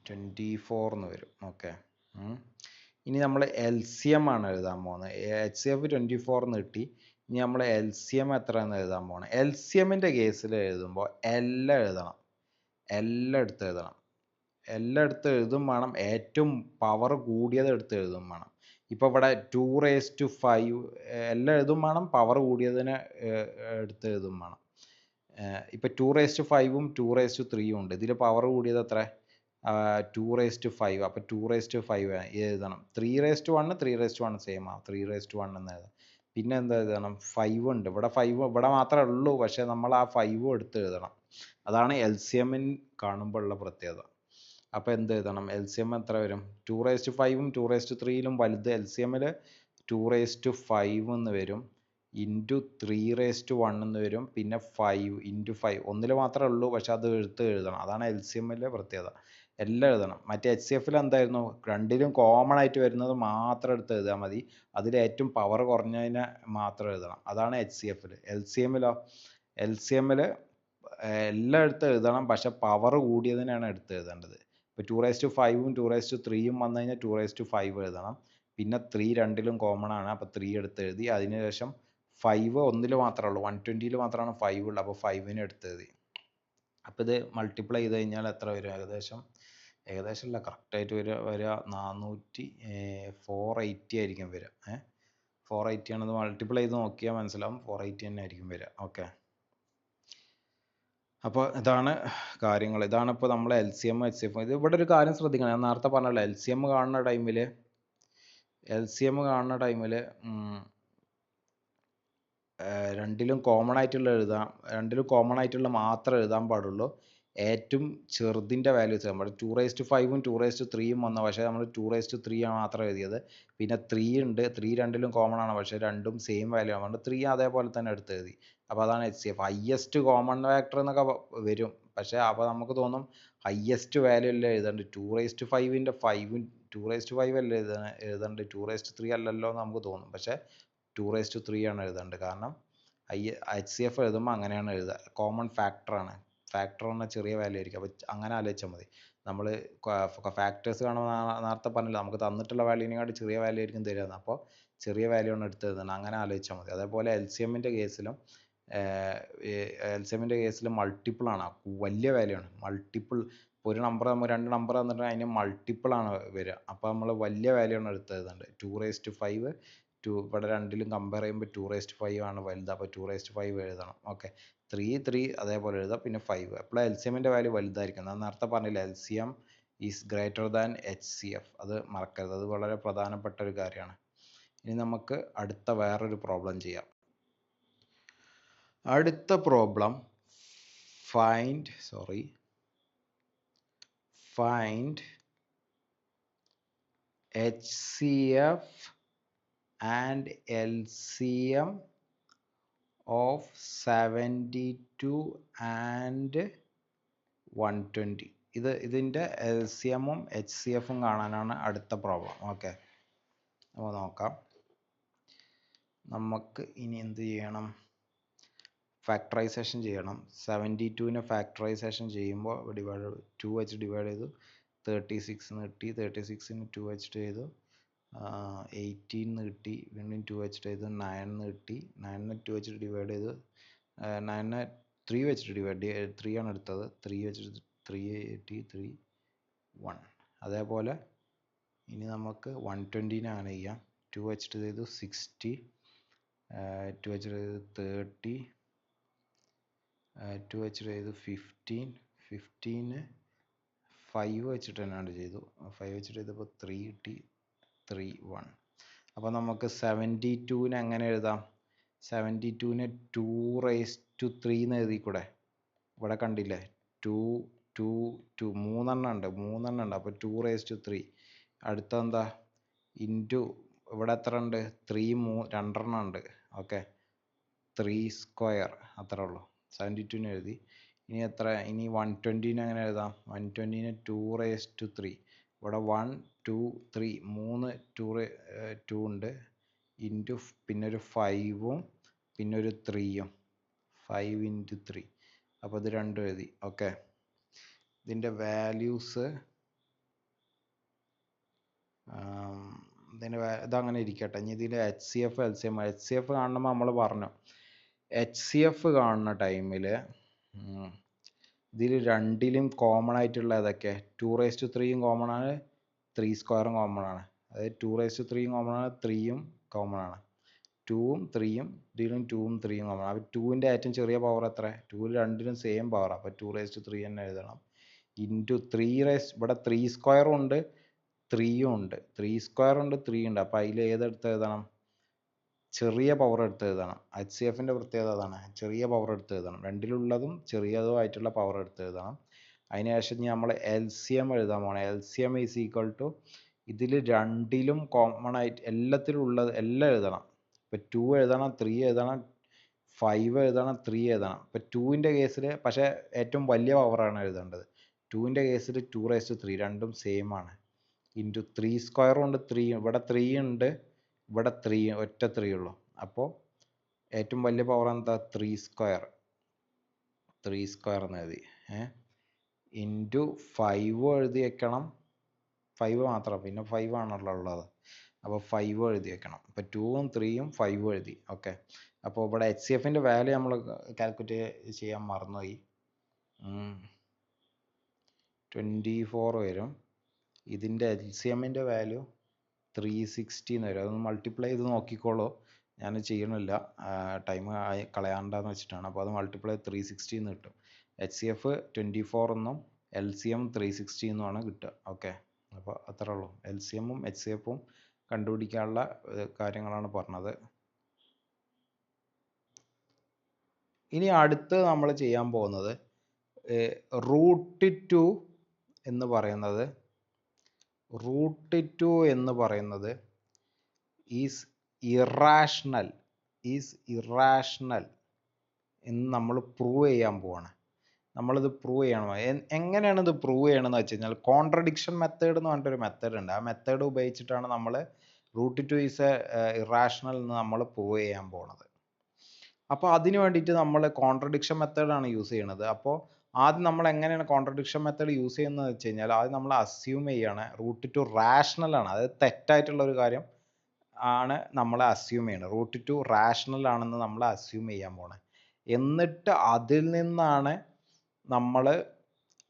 24 എന്ന് വരും. ഓക്കെ, ഇനി നമ്മൾ LCM ആണ് എഴുതാൻ പോകുന്നത്. HCF 24 എന്ന് കിട്ടി. ഇനി നമ്മൾ LCM എത്ര എന്ന് എഴുതാൻ പോകണം. LCMൻ്റെ കേസിൽ എഴുതുമ്പോൾ എല്ലാം എഴുതണം. എല്ലാം എടുത്ത് എഴുതണം. എല്ലാം എടുത്ത് എഴുതും വേണം. ഏറ്റവും പവർ കൂടിയത് എടുത്ത് എഴുതും വേണം. ഇപ്പോൾ ഇവിടെ 2⁻5 എല്ലാം എഴുതും വേണം. പവർ കൂടിയതിനെ എടുത്ത് എഴുതും വേണം. ഇപ്പോൾ 2⁻5ഉം 2⁻3യും ഉണ്ട്. ഇതിൽ പവർ കൂടിയത് എത്ര? 2⁻5. അപ്പോൾ 2⁻5 എഴുതണം. 3⁻1 3⁻1 സെയിം ആണ്. 3⁻1 എന്ന് എഴുതാം. പിന്നെ എന്താ എഴുതണം 5 ഉണ്ട് ഇവിടെ 5 ഇവിടെ മാത്രമേ ഉള്ളൂ പക്ഷെ നമ്മൾ ആ 5 എടുത്ത് എഴുതണം അതാണ് LCM കാണുമ്പോൾ ഉള്ള പ്രത്യേകത അപ്പോൾ എന്ത് എഴുതണം LCM എത്ര വരും 2/5ഉം 2/3ലും വലുത് LCMൽ 2/5 എന്ന് വരും ഇൻറ്റു 3/1 എന്ന് വരും പിന്നെ 5 ഇൻറ്റു 5 ഒന്നിൽ മാത്രമേ ഉള്ളൂ പക്ഷെ അത് എടുത്ത് എഴുതണം അതാണ് LCMലെ പ്രത്യേകത എല്ലാം എഴുതണം മറ്റേ HCFൽ എന്തായിരുന്നു രണ്ടിലും കോമൺ ആയിട്ട് വരുന്നത് മാത്രം എടുത്ത് എഴുതിയാൽ മതി അതിൽ ഏറ്റവും പവർ കുറഞ്ഞതിനെ മാത്രം എഴുതണം അതാണ് HCFൽ LCMൽ എല്ലാം എടുത്ത് എഴുതണം പക്ഷെ പവർ കൂടിയതിനാണ് എടുത്ത് എഴുതേണ്ടത് ഇപ്പോൾ 2/5ഉം 2/3ഉം വന്നു കഴിഞ്ഞാൽ 2/5 എഴുതണം പിന്നെ 3 രണ്ടിലും കോമൺ ആണ് അപ്പോൾ 3 എടുത്ത് എഴുതി അതിനുശേഷം 5 ഒന്നിൽ മാത്രമേ ഉള്ളൂ 120ൽ മാത്രമാണ് 5 ഉള്ളത് അപ്പോൾ 5നെ എടുത്ത് എഴുതി അപ്പോൾ ഇത് മൾട്ടിപ്ലൈ ചെയ്ത് കഴിഞ്ഞാൽ എത്ര വരും ഏകദേശം അല്ല കറക്റ്റായിട്ട് വരിക 480 ആയിരിക്കും വരിക 480 ആണെന്ന് മൾട്ടിപ്ലൈ ചെയ്ത് നോക്കിയാൽ മനസ്സിലാവും 480 തന്നെ ആയിരിക്കും വരിക ഓക്കെ അപ്പോൾ ഇതാണ് കാര്യങ്ങൾ ഇതാണ് ഇപ്പോൾ നമ്മൾ LCM HCF ഇത് ഇവിടെ ഒരു കാര്യം ശ്രദ്ധിക്കണം ഞാൻ നേരത്തെ പറഞ്ഞല്ലോ LCM കാണുന്ന ടൈമിൽ രണ്ടിലും കോമൺ ആയിട്ടുള്ള മാത്രമേ എഴുതാൻ പാടുള്ളൂ ഏറ്റവും ചെറുതിൻ്റെ വാല്യൂസ് നമ്മൾ 2/5ഉം 2/3ഉം വന്നു പക്ഷേ നമ്മൾ 2/3 ആണ് മാത്രം എഴുതിയത് പിന്നെ 3 ഉണ്ട് 3 രണ്ടിലും കോമൺ ആണ് പക്ഷേ രണ്ടും സെയിം വാല്യൂ ആണ് 3 അതേപോലെ തന്നെ എടുത്ത് എഴുതി അപ്പോൾ അതാണ് HCF ഹയ്യസ്റ്റ് കോമൺ ഫാക്ടർ എന്നൊക്കെ വരും പക്ഷേ അപ്പോൾ നമുക്ക് തോന്നും ഹയ്യസ്റ്റ് വാല്യൂ അല്ലേ എഴുതേണ്ടത് 2/5ൻ്റെ 5 2/5 അല്ലേ എഴുതേണ്ടത് 2/3 അല്ലല്ലോ എന്ന് നമുക്ക് തോന്നും പക്ഷേ 2/3 ആണ് എഴുതേണ്ടത് കാരണം HCF എഴുതുമ്പോൾ അങ്ങനെയാണ് എഴുതുക കോമൺ ഫാക്ടറാണ് ഫാക്ടർ പറഞ്ഞാൽ ചെറിയ വാല്യൂ ആയിരിക്കും അപ്പോൾ അങ്ങനെ ആലോചിച്ചാൽ മതി നമ്മൾ ഫാക്ടേഴ്സ് കാണുമ്പോൾ നേരത്തെ പറഞ്ഞില്ല നമുക്ക് തന്നിട്ടുള്ള വാല്യൂവിനെക്കാട്ടി ചെറിയ വാല്യൂ ആയിരിക്കും തരുന്നത് അപ്പോൾ ചെറിയ വാല്യൂ ആണ് എടുത്ത് എഴുതുന്നത് അങ്ങനെ ആലോചിച്ചാൽ മതി അതേപോലെ LCMൻ്റെ കേസിലും മൾട്ടിപ്പിൾ ആണ് വലിയ വാല്യൂ ആണ് മൾട്ടിപ്പിൾ ഒരു നമ്പർ നമ്മൾ രണ്ട് നമ്പർ തന്നിട്ട് അതിന് മൾട്ടിപ്പിൾ ആണ് വരിക അപ്പോൾ നമ്മൾ വലിയ വാല്യൂ ആണ് എടുത്ത് എഴുതേണ്ടത് 2/5 ഇവിടെ രണ്ടിലും കമ്പയർ ചെയ്യുമ്പോൾ 2/5 ആണ് വലുത് അപ്പോൾ 2/5 എഴുതണം ഓക്കെ 3 അതേപോലെ എഴുതാം പിന്നെ 5 അപ്പോൾ LCMൻ്റെ വാല്യൂ വലുതായിരിക്കും ഞാൻ നേരത്തെ പറഞ്ഞില്ല LCM is greater than HCF അത് മറക്കരുത് അത് വളരെ പ്രധാനപ്പെട്ട ഒരു കാര്യമാണ് ഇനി നമുക്ക് അടുത്ത വേറൊരു പ്രോബ്ലം ചെയ്യാം അടുത്ത problem find HCF and LCM of 72 and 120 ഇതിൻ്റെ LCMഉം HCFഉം കാണാനാണ് അടുത്ത പ്രോബ്ലം ഓക്കെ അപ്പോൾ നോക്കാം നമുക്ക് ഇനി എന്ത് ചെയ്യണം ഫാക്ടറൈസേഷൻ ചെയ്യണം 72നെ ഫാക്ടറൈസേഷൻ ചെയ്യുമ്പോൾ 2 വെച്ച് ഡിവൈഡ് ചെയ്തു 36 കിട്ടി 36ന് 2 വെച്ചിട്ട് ചെയ്തു 18 കിട്ടി വീണ്ടും 2 വെച്ചിട്ട് ചെയ്തു 9 കിട്ടി 9നെ 2 വെച്ചിട്ട് ഡിവൈഡ് ചെയ്തു 9നെ 3 വെച്ചിട്ട് ഡിവൈഡ് 3 ആണ് എടുത്തത് 3 വെച്ചിട്ട് 3 കിട്ടി 3 1 അതേപോലെ ഇനി നമുക്ക് 120നെ അങ്ങനെ ചെയ്യാം 2 വെച്ചിട്ട് ചെയ്തു 60 2 വെച്ചിട്ട് ചെയ്തു 30 2 വെച്ചിട്ട് ചെയ്തു 15 5 വെച്ചിട്ട് തന്നെയാണ് ചെയ്തു 5 വെച്ചിട്ട് ചെയ്തപ്പോൾ 3 കിട്ടി 3 1 അപ്പോൾ നമുക്ക് 72നെ എങ്ങനെ എഴുതാം 72നെ 2/3 എന്ന് എഴുതിക്കൂടെ ഇവിടെ കണ്ടില്ലേ 2 മൂന്നെണ്ണം ഉണ്ട് അപ്പോൾ 2/3 അടുത്തെന്താ ഇൻറ്റു ഇവിടെ എത്ര ഉണ്ട് 3 രണ്ടെണ്ണം ഉണ്ട് ഓക്കെ 3 സ്ക്വയർ അത്രേ ഉള്ളൂ 72നെ എഴുതി ഇനി 120നെ എങ്ങനെ എഴുതാം 120നെ 2/3 ഇവിടെ 1 2 3 2 ഉണ്ട് ഇൻറ്റു പിന്നെ ഒരു 5ഉം പിന്നെ ഒരു 3ഉം 5 ഇൻറ്റു 3 അപ്പോൾ ഇത് രണ്ടും എഴുതി ഓക്കെ ഇതിൻ്റെ വാല്യൂസ് ഇതങ്ങനെ ഇരിക്കട്ടെ ഇനി ഇതിൽ HCF LCM HCF കാണുമ്പോൾ നമ്മൾ പറഞ്ഞു HCF കാണുന്ന ടൈമിൽ ഇതിൽ രണ്ടിലും കോമൺ ആയിട്ടുള്ള ഏതൊക്കെ 2/3യും കോമൺ ആണ് 3 സ്ക്വയറും കോമൺ ആണ് അതായത് 2/3യും കോമൺ ആണ് 3യും കോമൺ ആണ് 2ഉം 3യും ഇതിലും 2ഉം 3യും കോമൺ ആണ് അപ്പോൾ 2ൻ്റെ ഏറ്റവും ചെറിയ പവർ എത്ര 2ൽ രണ്ടിലും സെയിം പവർ അപ്പോൾ 2/3 തന്നെ എഴുതണം ഇൻറ്റു 3 ഇവിടെ 3 സ്ക്വയറും ഉണ്ട് 3യും ഉണ്ട് 3 സ്ക്വയർ ഉണ്ട് 3 ഉണ്ട് അപ്പോൾ അതിൽ ഏതെടുത്ത് എഴുതണം ചെറിയ പവർ എടുത്ത് എഴുതണം. HCFൻ്റെ പ്രത്യേകത അതാണ്, ചെറിയ പവർ എടുത്ത് എഴുതണം. രണ്ടിലുള്ളതും ചെറിയതും ആയിട്ടുള്ള പവർ എടുത്ത് എഴുതണം. അതിനുശേഷം നമ്മൾ LCM എഴുതാൻ പോകണം. LCM ഈസ് ഈക്വൽ ടു ഇതിൽ രണ്ടിലും കോമൺ ആയിട്ട് എല്ലാത്തിലും ഉള്ളത് എല്ലാം എഴുതണം. ഇപ്പം 2 എഴുതണം, 3 എഴുതണം, 5 എഴുതണം, 3 എഴുതണം. ഇപ്പം 2ൻ്റെ കേസിൽ പക്ഷേ ഏറ്റവും വലിയ പവറാണ് എഴുതേണ്ടത്. 2ൻ്റെ കേസിൽ 2⁻3 രണ്ടും സെയിം ആണ്. ഇൻറ്റു 3 സ്ക്വയർ കൊണ്ട് 3, ഇവിടെ 3 ഉണ്ട്, ഇവിടെ 3 ഒറ്റ 3 ഉള്ളൂ. അപ്പോൾ ഏറ്റവും വലിയ പവർ എന്താ? 3 സ്ക്വയർ എന്ന് എഴുതി. ഇൻറ്റു 5 എഴുതി വെക്കണം. 5 മാത്രം, പിന്നെ 5 ആണല്ലോ ഉള്ളത്. അപ്പോൾ 5 എഴുതി വെക്കണം. അപ്പോൾ 2ഉം 3ഉം 5 എഴുതി. ഓക്കെ. അപ്പോൾ ഇവിടെ HCFൻ്റെ വാല്യൂ നമ്മൾ കാൽക്കുലേറ്റ് ചെയ്യാൻ മറന്നുപോയി. 24 വരും. ഇതിൻ്റെ LCMൻ്റെ വാല്യൂ 360 എന്ന് വരും. അതൊന്ന് മൾട്ടിപ്ലൈ ചെയ്ത് നോക്കിക്കോളൂ, ഞാൻ ചെയ്യണില്ല, ടൈം കളയാണ്ടെന്ന് വെച്ചിട്ടാണ്. അപ്പോൾ അത് മൾട്ടിപ്ലൈ 360 എന്ന് കിട്ടും. HCF 24 എന്നും LCM 360 എന്നുമാണ് കിട്ടുക. ഓക്കെ. അപ്പോൾ അത്രേ ഉള്ളൂ. LCMഉം HCFഉം കണ്ടുപിടിക്കാനുള്ള കാര്യങ്ങളാണ് പറഞ്ഞത്. ഇനി അടുത്ത് നമ്മൾ ചെയ്യാൻ പോകുന്നത് √2 എന്ന് പറയുന്നത് ഈസ് ഇറാഷണൽ എന്ന് നമ്മൾ പ്രൂവ് ചെയ്യാൻ പോവാണ്. നമ്മളിത് പ്രൂവ് ചെയ്യണം. എങ്ങനെയാണ് ഇത് പ്രൂവ് ചെയ്യണമെന്ന് വെച്ച് കഴിഞ്ഞാൽ കോൺട്രഡിക്ഷൻ മെത്തേഡ് എന്ന് പറഞ്ഞിട്ടൊരു മെത്തേഡ് ഉണ്ട്. ആ മെത്തേഡ് ഉപയോഗിച്ചിട്ടാണ് നമ്മൾ √2 ഈസ് ഇറാഷണൽ എന്ന് നമ്മൾ പ്രൂവ് ചെയ്യാൻ പോകുന്നത്. അപ്പോൾ അതിന് വേണ്ടിയിട്ട് നമ്മൾ കോൺട്രഡിക്ഷൻ മെത്തേഡാണ് യൂസ് ചെയ്യണത്. അപ്പോൾ ആദ്യം നമ്മൾ എങ്ങനെയാണ് കോൺട്രഡിക്ഷൻ മെത്തേഡ് യൂസ് ചെയ്യുന്നത് വെച്ച് കഴിഞ്ഞാൽ ആദ്യം നമ്മൾ അസ്യൂം ചെയ്യാണ് √2 റാഷണൽ ആണ്, അതായത് തെറ്റായിട്ടുള്ള ഒരു കാര്യം ആണ് നമ്മൾ അസ്യൂം ചെയ്യണം. √2 റാഷണൽ ആണെന്ന് നമ്മൾ അസ്യൂം ചെയ്യാൻ പോണേ. എന്നിട്ട് അതിൽ നിന്നാണ് നമ്മൾ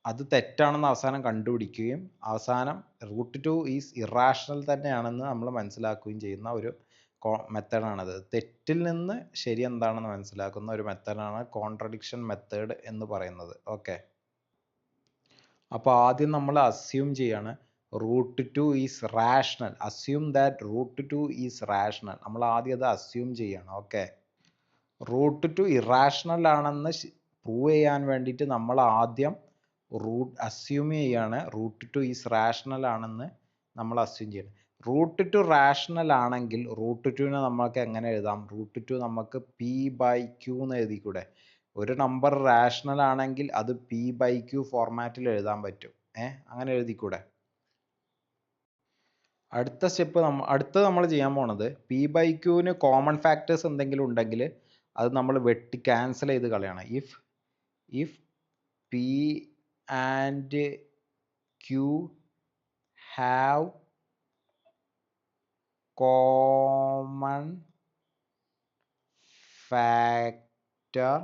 അത് തെറ്റാണെന്ന് അവസാനം കണ്ടുപിടിക്കുകയും അവസാനം √2 ഈസ് ഇറാഷണൽ തന്നെയാണെന്ന് നമ്മൾ മനസ്സിലാക്കുകയും ചെയ്യുന്ന ഒരു മെത്തേഡാണത്. തെറ്റിൽ നിന്ന് ശരി എന്താണെന്ന് മനസ്സിലാക്കുന്ന ഒരു മെത്തേഡാണ് കോൺട്രഡിക്ഷൻ മെത്തേഡ് എന്ന് പറയുന്നത്. ഓക്കെ. അപ്പോൾ ആദ്യം നമ്മൾ അസ്യൂം ചെയ്യാണ് √2 is rational. Assume that √2 is rational. നമ്മൾ ആദ്യം അത് അസ്യൂം ചെയ്യാണ്. ഓക്കെ. √2 ഇറാഷണൽ ആണെന്ന് പ്രൂവ് ചെയ്യാൻ വേണ്ടിയിട്ട് നമ്മൾ ആദ്യം അസ്യൂം ചെയ്യാണ് √2 ഈസ് റാഷണൽ ആണെന്ന് നമ്മൾ അസ്യൂം ചെയ്യണം. √2 റാഷണൽ ആണെങ്കിൽ √2നെ നമുക്ക് എങ്ങനെ എഴുതാം? √2 നമുക്ക് p/q എന്ന് എഴുതിക്കൂടെ? ഒരു നമ്പർ റാഷണൽ ആണെങ്കിൽ അത് p/q ഫോർമാറ്റിൽ എഴുതാൻ പറ്റും. അങ്ങനെ എഴുതിക്കൂടെ? അടുത്ത നമ്മൾ ചെയ്യാൻ പോണത് p/qന് കോമൺ ഫാക്ടേഴ്സ് എന്തെങ്കിലും ഉണ്ടെങ്കിൽ അത് നമ്മൾ വെട്ടി ക്യാൻസൽ ചെയ്ത് കളയണം. If p and q have common factor,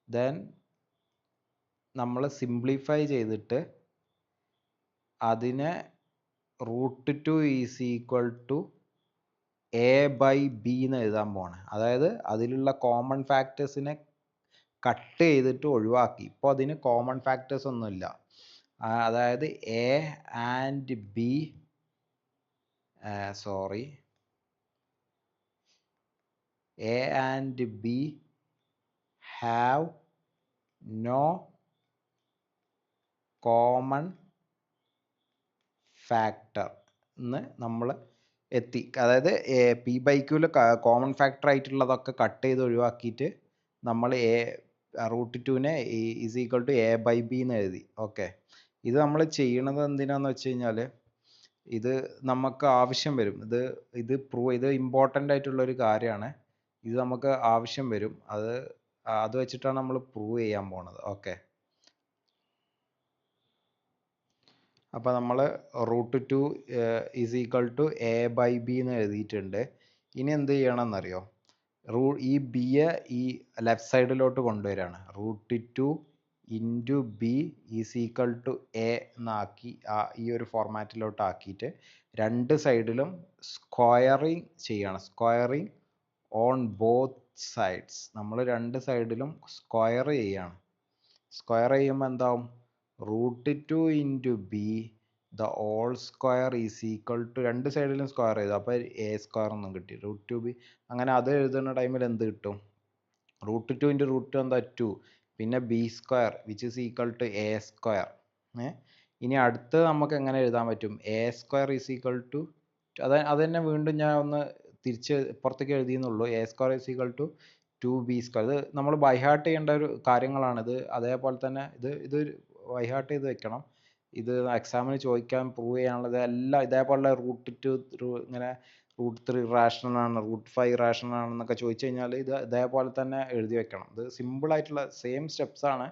then നമ്മൾ സിംപ്ലിഫൈ ചെയ്തിട്ട് അതിനെ √2 ഈസ് ഈക്വൽ ടു a/b എന്ന് എഴുതാൻ പോവാണ്. അതായത് അതിലുള്ള കോമൺ ഫാക്ടേഴ്സിനെ കട്ട് ചെയ്തിട്ട് ഒഴിവാക്കി. ഇപ്പോൾ അതിന് കോമൺ ഫാക്ടേഴ്സ് ഒന്നുമില്ല. അതായത് a and b have no common factor എന്ന് നമ്മൾ എത്തി. അതായത് p/qല് കോമൺ ഫാക്ടർ ആയിട്ടുള്ളതൊക്കെ കട്ട് ചെയ്ത് ഒഴിവാക്കിയിട്ട് നമ്മൾ √2നെ ഈസ് ഈക്വൽ ടു a/b എന്ന് എഴുതി. ഓക്കെ. ഇത് നമ്മൾ ചെയ്യണത് എന്തിനാന്ന് വെച്ച് കഴിഞ്ഞാൽ ഇത് നമുക്ക് ആവശ്യം വരും. ഇത് ഇമ്പോർട്ടൻ്റ് ആയിട്ടുള്ളൊരു കാര്യമാണ്. ഇത് നമുക്ക് ആവശ്യം വരും. അത് വെച്ചിട്ടാണ് നമ്മൾ പ്രൂവ് ചെയ്യാൻ പോണത്. ഓക്കെ. അപ്പോൾ നമ്മൾ √2 ഈസ് ഈക്വൽ ടു a/b എന്ന് എഴുതിയിട്ടുണ്ട്. ഇനി എന്ത് ചെയ്യണമെന്നറിയോ? ഈ ബിയെ ഈ ലെഫ്റ്റ് സൈഡിലോട്ട് കൊണ്ടുവരികയാണ്. √2 into B is equal to A എന്നാക്കി ഈ ഒരു ഫോർമാറ്റിലോട്ട് ആക്കിയിട്ട് രണ്ട് സൈഡിലും സ്ക്വയറിങ് ചെയ്യണം. Squaring on both sides. നമ്മൾ രണ്ട് സൈഡിലും സ്ക്വയർ ചെയ്യാണ്. സ്ക്വയർ ചെയ്യുമ്പോൾ എന്താവും? √2 into B the whole square is equal to, രണ്ട് സൈഡിലും സ്ക്വയർ ചെയ്തു, അപ്പോൾ എ സ്ക്വയർ എന്നും കിട്ടി. √2b അങ്ങനെ അത് എഴുതുന്ന ടൈമിൽ എന്ത് കിട്ടും? √2 ഇൻറ്റു √2 എന്താ 2, പിന്നെ B square which is equal to A square. ഇനി അടുത്ത് നമുക്ക് എങ്ങനെ എഴുതാൻ പറ്റും? A square is equal to, അത് തന്നെ വീണ്ടും ഞാൻ ഒന്ന് തിരിച്ച് പുറത്തേക്ക് എഴുതിയെന്നുള്ളൂ. A square is equal to 2b square. ഇത് നമ്മൾ ബൈ ഹാർട്ട് ചെയ്യേണ്ട ഒരു കാര്യങ്ങളാണിത്. അതേപോലെ തന്നെ ഇത് ബൈ ഹാർട്ട് ചെയ്ത് വെക്കണം. ഇത് എക്സാമിന് ചോദിക്കാൻ പ്രൂവ് ചെയ്യാനുള്ളത് എല്ലാം ഇതേപോലെ √2 ഇങ്ങനെ √3 റാഷണൽ ആണ്, √5 റാഷണൽ ആണെന്നൊക്കെ ചോദിച്ചു കഴിഞ്ഞാൽ ഇതേപോലെ തന്നെ എഴുതി വെക്കണം. ഇത് സിമ്പിളായിട്ടുള്ള സെയിം സ്റ്റെപ്സ് ആണ്.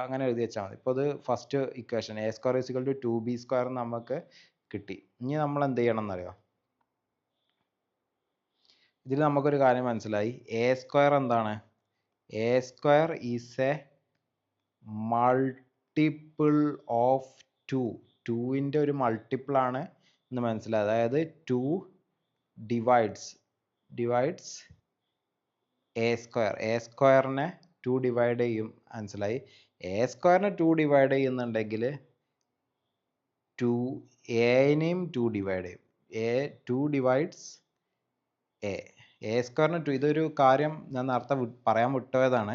അങ്ങനെ എഴുതി വെച്ചാൽ മതി. ഇപ്പോൾ ഇത് first equation A square is equal to 2b square നമുക്ക് കിട്ടി. ഇനി നമ്മൾ എന്ത് ചെയ്യണം എന്നറിയോ? ഇതിൽ നമുക്കൊരു കാര്യം മനസ്സിലായി. എ സ്ക്വയർ എന്താണ്? A square is a multiple of 2. 2ൻ്റെ ഒരു മൾട്ടിപ്പിൾ ആണ് എന്ന് മനസ്സിലായി. അതായത് 2 ഡിവൈഡ്സ് എ സ്ക്വയർ. എ സ്ക്വയറിനെ 2 ഡിവൈഡ് ചെയ്യും മനസ്സിലായി. എ സ്ക്വയറിനെ 2 ഡിവൈഡ് ചെയ്യുന്നുണ്ടെങ്കിൽ 2 എനെയും 2 ഡിവൈഡ് ചെയ്യും. 2 ഡിവൈഡ്സ് എ സ്ക്വയറിന് 2. ഇതൊരു കാര്യം ഞാൻ നേരത്തെ പറയാൻ വിട്ടുപോയതാണ്,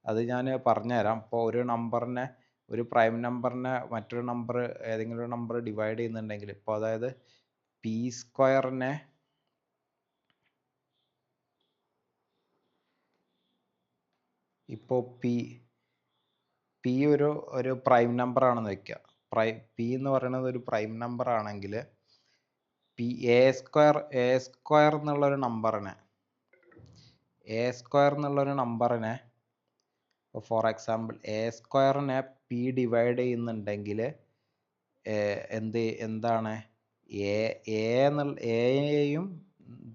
അത് ഞാൻ പറഞ്ഞുതരാം. ഇപ്പോൾ ഒരു നമ്പറിനെ, ഒരു പ്രൈം നമ്പറിനെ മറ്റൊരു നമ്പർ, ഏതെങ്കിലും ഒരു നമ്പർ ഡിവൈഡ് ചെയ്യുന്നുണ്ടെങ്കിൽ, ഇപ്പോൾ അതായത് പി സ്ക്വയറിനെ ഇപ്പോൾ പി ഒരു പ്രൈം നമ്പർ ആണെന്ന് വെക്കുക. പി എന്ന് പറയുന്നത് ഒരു പ്രൈം നമ്പർ ആണെങ്കിൽ എ സ്ക്വയർ എന്നുള്ളൊരു നമ്പറിനെ ഫോർ എക്സാമ്പിൾ എ സ്ക്വയറിനെ പി ഡിവൈഡ് ചെയ്യുന്നുണ്ടെങ്കിൽ എന്താണ് എയെയും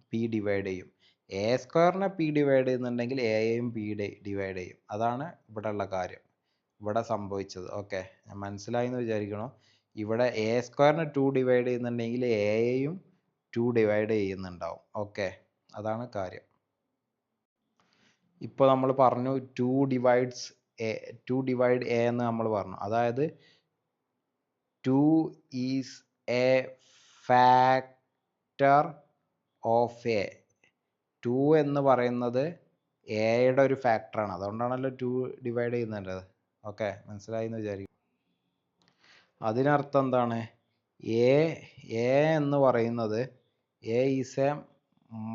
പി ഡിവൈഡ് ചെയ്യും. എ സ്ക്വയറിനെ പി ഡിവൈഡ് ചെയ്യുന്നുണ്ടെങ്കിൽ എയെയും പി ഡിവൈഡ് ചെയ്യും. അതാണ് ഇവിടെ ഉള്ള കാര്യം, ഇവിടെ സംഭവിച്ചത്. ഓക്കെ, മനസ്സിലായി എന്ന് വിചാരിക്കണം. ഇവിടെ എ സ്ക്വയറിനെ 2 ഡിവൈഡ് ചെയ്യുന്നുണ്ടെങ്കിൽ എയെയും 2 ഡിവൈഡ് ചെയ്യുന്നുണ്ടാവും. ഓക്കെ, അതാണ് കാര്യം. ഇപ്പോൾ നമ്മൾ പറഞ്ഞു 2 ഡിവൈഡ് എ എന്ന് നമ്മൾ പറഞ്ഞു. അതായത് 2 is a factor of A. 2 എന്ന് പറയുന്നത് എയുടെ ഒരു ഫാക്ടറാണ്. അതുകൊണ്ടാണല്ലോ 2 ഡിവൈഡ് ചെയ്യുന്നത്. ഓക്കെ, മനസ്സിലായി എന്ന് വിചാരിക്കും. അതിനർത്ഥം എന്താണ്? എ എന്ന് പറയുന്നത് A is a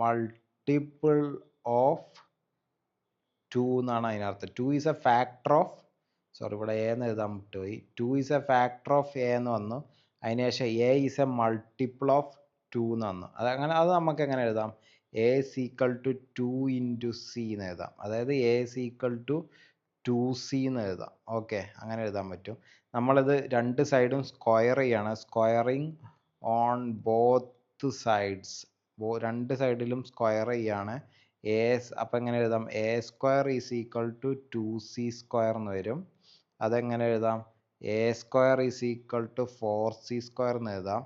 multiple of 2 എന്നാണ് അതിനർത്ഥം. 2 is a factor of, sorry ഇവിടെ എ എന്ന് എഴുതാൻ വിട്ടുപോയി. 2 is a factor of A എന്ന് വന്നു. അതിനുശേഷം A is a multiple of 2 എന്ന് വന്നു. അത് നമുക്ക് എങ്ങനെ എഴുതാം? A is equal to 2 into C എന്ന് എഴുതാം. അതായത് A is equal to 2c എന്ന് എഴുതാം. ഓക്കെ, അങ്ങനെ എഴുതാൻ പറ്റും. നമ്മളിത് രണ്ട് സൈഡും സ്ക്വയർ ചെയ്യാണ്. സ്ക്വയറിങ് ഓൺ ബോത്ത് സൈഡ്സ്, രണ്ട് സൈഡിലും സ്ക്വയർ ചെയ്യാണ്. അപ്പം എങ്ങനെ എഴുതാം? A square is equal to 2c square എന്ന് വരും. അതെങ്ങനെ എഴുതാം? A square is equal to 4c square എന്ന് എഴുതാം.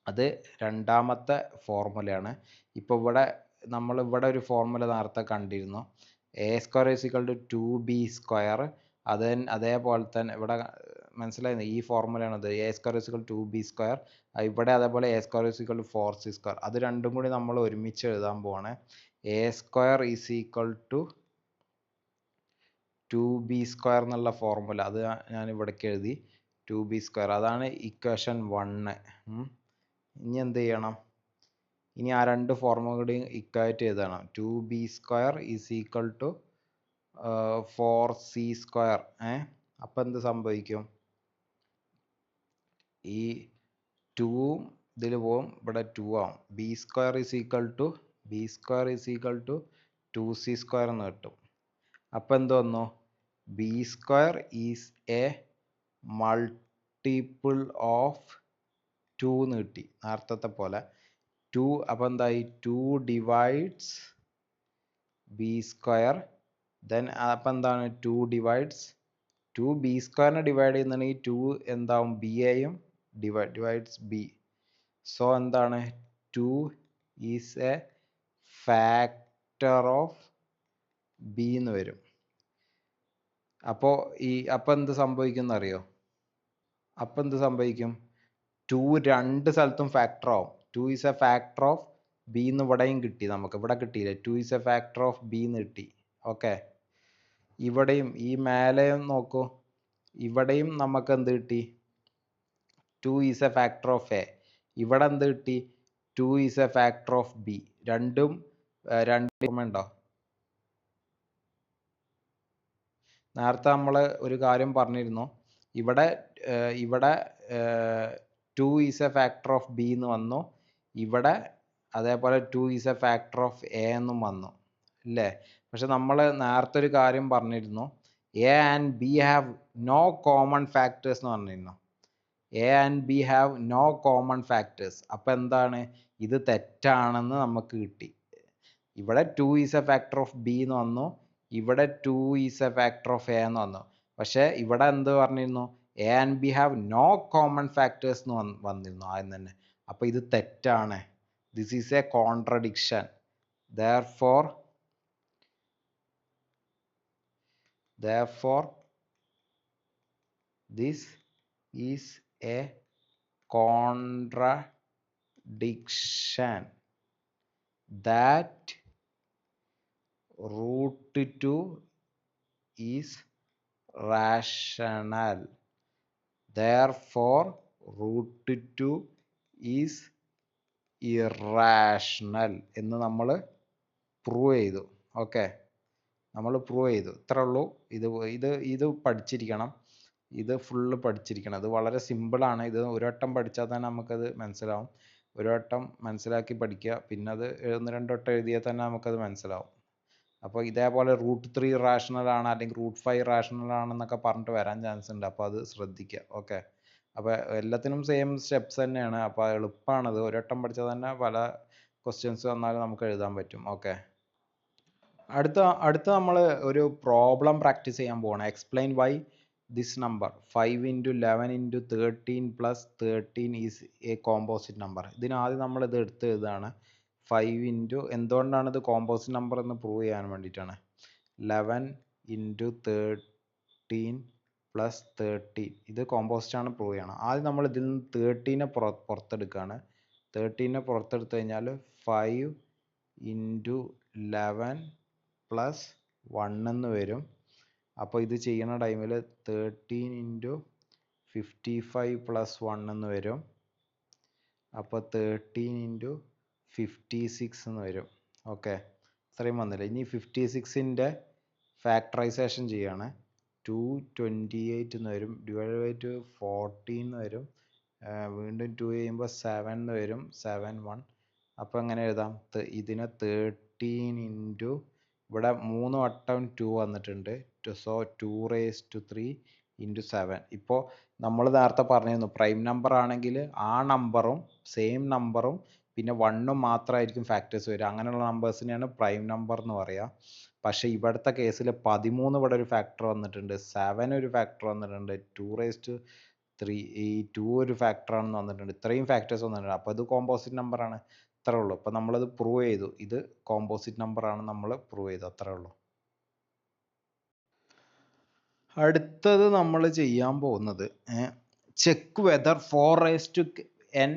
അത് രണ്ടാമത്തെ ഫോർമുലയാണ്. ഇപ്പോൾ ഇവിടെ ഒരു ഫോർമുല നേരത്തെ കണ്ടിരുന്നു. A square is equal to 2b square. അതേപോലെ തന്നെ ഇവിടെ മനസ്സിലായിരുന്നു, ഈ ഫോർമുലയാണത്. A square is equal to 2b square. ഇവിടെ അതേപോലെ A square is equal to 4c square. അത് രണ്ടും കൂടി നമ്മൾ ഒരുമിച്ച് എഴുതാൻ പോവാണ്. A square is equal to 2b square എന്നുള്ള ഫോർമുല അത് ഞാൻ ഇവിടേക്ക് എഴുതി. 2b സ്ക്വയർ, അതാണ് ഇക്വേഷൻ 1. ഇനി എന്ത് ചെയ്യണം? ഇനി ആ രണ്ട് ഫോർമുല കൂടി ഇക്വേറ്റ് ചെയ്തണം. 2b square is equal to 4c square. അപ്പം എന്ത് സംഭവിക്കും? ഈ 2 ഇതിൽ പോവും, ഇവിടെ 2 ആവും. B square is equal to 2c square എന്ന് കിട്ടും. അപ്പം എന്ത് വന്നു? B square is a multiple of 2 എന്ന് കിട്ടി, നേരത്തെ പോലെ 2. അപ്പം എന്തായി? 2 ഡിവൈഡ്സ് ബി സ്ക്വയർ. ദെൻ അപ്പം എന്താണ്? 2 ഡിവൈഡ്സ് 2 ബി സ്ക്വയറിനെ ഡിവൈഡ് ചെയ്യുന്നുണ്ടെങ്കിൽ 2 എന്താവും? ബി എയും ഡിവൈഡ്സ് ബി. സോ എന്താണ്? 2 is a factor of B എന്ന് വരും. അപ്പോൾ അപ്പം എന്ത് സംഭവിക്കും എന്നറിയോ? അപ്പം എന്ത് സംഭവിക്കും? 2 രണ്ട് സ്ഥലത്തും ഫാക്ടർ ആവും. 2 is a factor of B എന്ന് ഇവിടെയും കിട്ടി, നമുക്ക് ഇവിടെ കിട്ടിയില്ലേ, 2 is a factor of B എന്ന് കിട്ടി. ഓക്കെ, ഇവിടെയും ഈ മേലെയും നോക്കൂ, ഇവിടെയും നമുക്ക് എന്ത് കിട്ടി? 2 is a factor of A. ഇവിടെ എന്ത് കിട്ടി? 2 is a factor of B. രണ്ടും ഉണ്ടോ? നേരത്തെ നമ്മൾ ഒരു കാര്യം പറഞ്ഞിരുന്നു, ഇവിടെ ഇവിടെ 2 is a factor of B എന്ന് വന്നു, ഇവിടെ അതേപോലെ 2 is a factor of A എന്നും വന്നു അല്ലേ? പക്ഷെ നമ്മൾ നേരത്തെ ഒരു കാര്യം പറഞ്ഞിരുന്നു, A and B have no common factors എന്ന് പറഞ്ഞിരുന്നു. A and B have no common factors. അപ്പം എന്താണ്? ഇത് തെറ്റാണെന്ന് നമുക്ക് കിട്ടി. ഇവിടെ 2 is a factor of B എന്ന് വന്നു, ഇവിടെ 2 is a factor of A എന്ന് വന്നു. പക്ഷെ ഇവിടെ എന്ത് പറഞ്ഞിരുന്നു? A and B have no common factors എന്ന് വന്നിരുന്നു ആദ്യം തന്നെ. അപ്പോൾ ഇത് തെറ്റാണ്. This is a contradiction. therefore this is a contradiction that root 2 is rational. Therefore root 2 is irrational എന്ന് നമ്മൾ പ്രൂവ് ചെയ്തു. ഓക്കെ, നമ്മൾ പ്രൂവ് ചെയ്തു. ഇത്രേ ഉള്ളൂ. ഇത് പഠിച്ചിരിക്കണം, ഇത് ഫുള്ള് പഠിച്ചിരിക്കണം. ഇത് വളരെ സിമ്പിളാണ്. ഇത് ഒരു വട്ടം പഠിച്ചാൽ തന്നെ നമുക്കത് മനസ്സിലാവും. ഒരു വട്ടം മനസ്സിലാക്കി പഠിക്കുക, പിന്നെ അത് 1-2 വട്ടം എഴുതിയാൽ തന്നെ നമുക്കത് മനസ്സിലാവും. അപ്പോൾ ഇതേപോലെ റൂട്ട് 3 റാഷണൽ ആണ് അല്ലെങ്കിൽ റൂട്ട് 5 റാഷണൽ ആണെന്നൊക്കെ പറഞ്ഞിട്ട് വരാൻ ചാൻസ് ഉണ്ട്. അപ്പോൾ അത് ശ്രദ്ധിക്കുക. ഓക്കെ, അപ്പോൾ എല്ലാത്തിനും സെയിം സ്റ്റെപ്സ് തന്നെയാണ്. അപ്പോൾ എളുപ്പമാണത്. ഒരു വട്ടം പഠിച്ചാൽ തന്നെ പല ക്വസ്റ്റ്യൻസ് വന്നാലും നമുക്ക് എഴുതാൻ പറ്റും. ഓക്കെ, അടുത്ത നമ്മൾ ഒരു പ്രോബ്ലം പ്രാക്ടീസ് ചെയ്യാൻ പോകണം. Explain why this number 5 × 11 × 13 + 13 is a composite number. ഇതിനാദ്യം നമ്മൾ ഇത് എടുത്ത് എഴുതാണ്. 5 എന്തുകൊണ്ടാണ് ഇത് കോമ്പോസിറ്റ് നമ്പർ എന്ന് പ്രൂവ് ചെയ്യാൻ വേണ്ടിയിട്ടാണ്. 11 × 13 + 13 ഇത് കോമ്പോസിറ്റ് ആണ്, പ്രൂവ് ചെയ്യണം. ആദ്യം നമ്മൾ ഇതിൽ നിന്ന് 13നെ പുറത്തെടുക്കുകയാണ്. 13നെ പുറത്തെടുത്ത് കഴിഞ്ഞാൽ 5 × 11 + 1 എന്ന് വരും. അപ്പോൾ ഇത് ചെയ്യുന്ന ടൈമിൽ 13 × 55 + 1 എന്ന് വരും. അപ്പോൾ 13 × 56 എന്ന് വരും. ഓക്കെ, ഇത്രയും വന്നില്ല. ഇനി 56ൻ്റെ ഫാക്ടറൈസേഷൻ ചെയ്യാണ്. 228 എന്ന് വരും, / 14 എന്ന് വരും, വീണ്ടും 2 ചെയ്യുമ്പോൾ 7 എന്ന് വരും, 7 1. അപ്പോൾ എങ്ങനെ എഴുതാം? ഇതിനെ 13 ഇവിടെ 3 വട്ടം 2 വന്നിട്ടുണ്ട്. സോ 2⁻³ × 7. ഇപ്പോൾ നമ്മൾ നേരത്തെ പറഞ്ഞിരുന്നു, പ്രൈം നമ്പർ ആണെങ്കിൽ ആ നമ്പറും സെയിം നമ്പറും പിന്നെ 1ഉം മാത്രമായിരിക്കും ഫാക്ടേഴ്സ് വരിക. അങ്ങനെയുള്ള നമ്പേഴ്സിനെയാണ് പ്രൈം നമ്പർ എന്ന് പറയുക. പക്ഷേ ഇവിടുത്തെ കേസിൽ 13 ഇവിടെ ഒരു ഫാക്ടർ വന്നിട്ടുണ്ട്, 7 ഒരു ഫാക്ടർ വന്നിട്ടുണ്ട്, 2⁻³ ഈ 2 ഒരു ഫാക്ടർ ആണെന്ന് വന്നിട്ടുണ്ട്. ഇത്രയും ഫാക്ടേഴ്സ് വന്നിട്ടുണ്ട്. അപ്പോൾ ഇത് കോമ്പോസിറ്റ് നമ്പറാണ്. അത്രേ ഉള്ളൂ. അപ്പോൾ നമ്മളത് പ്രൂവ് ചെയ്തു. ഇത് കോമ്പോസിറ്റ് നമ്പർ ആണ് നമ്മൾ പ്രൂവ് ചെയ്തു. അത്രേ ഉള്ളൂ. അടുത്തത് നമ്മൾ ചെയ്യാൻ പോകുന്നത് check whether 4n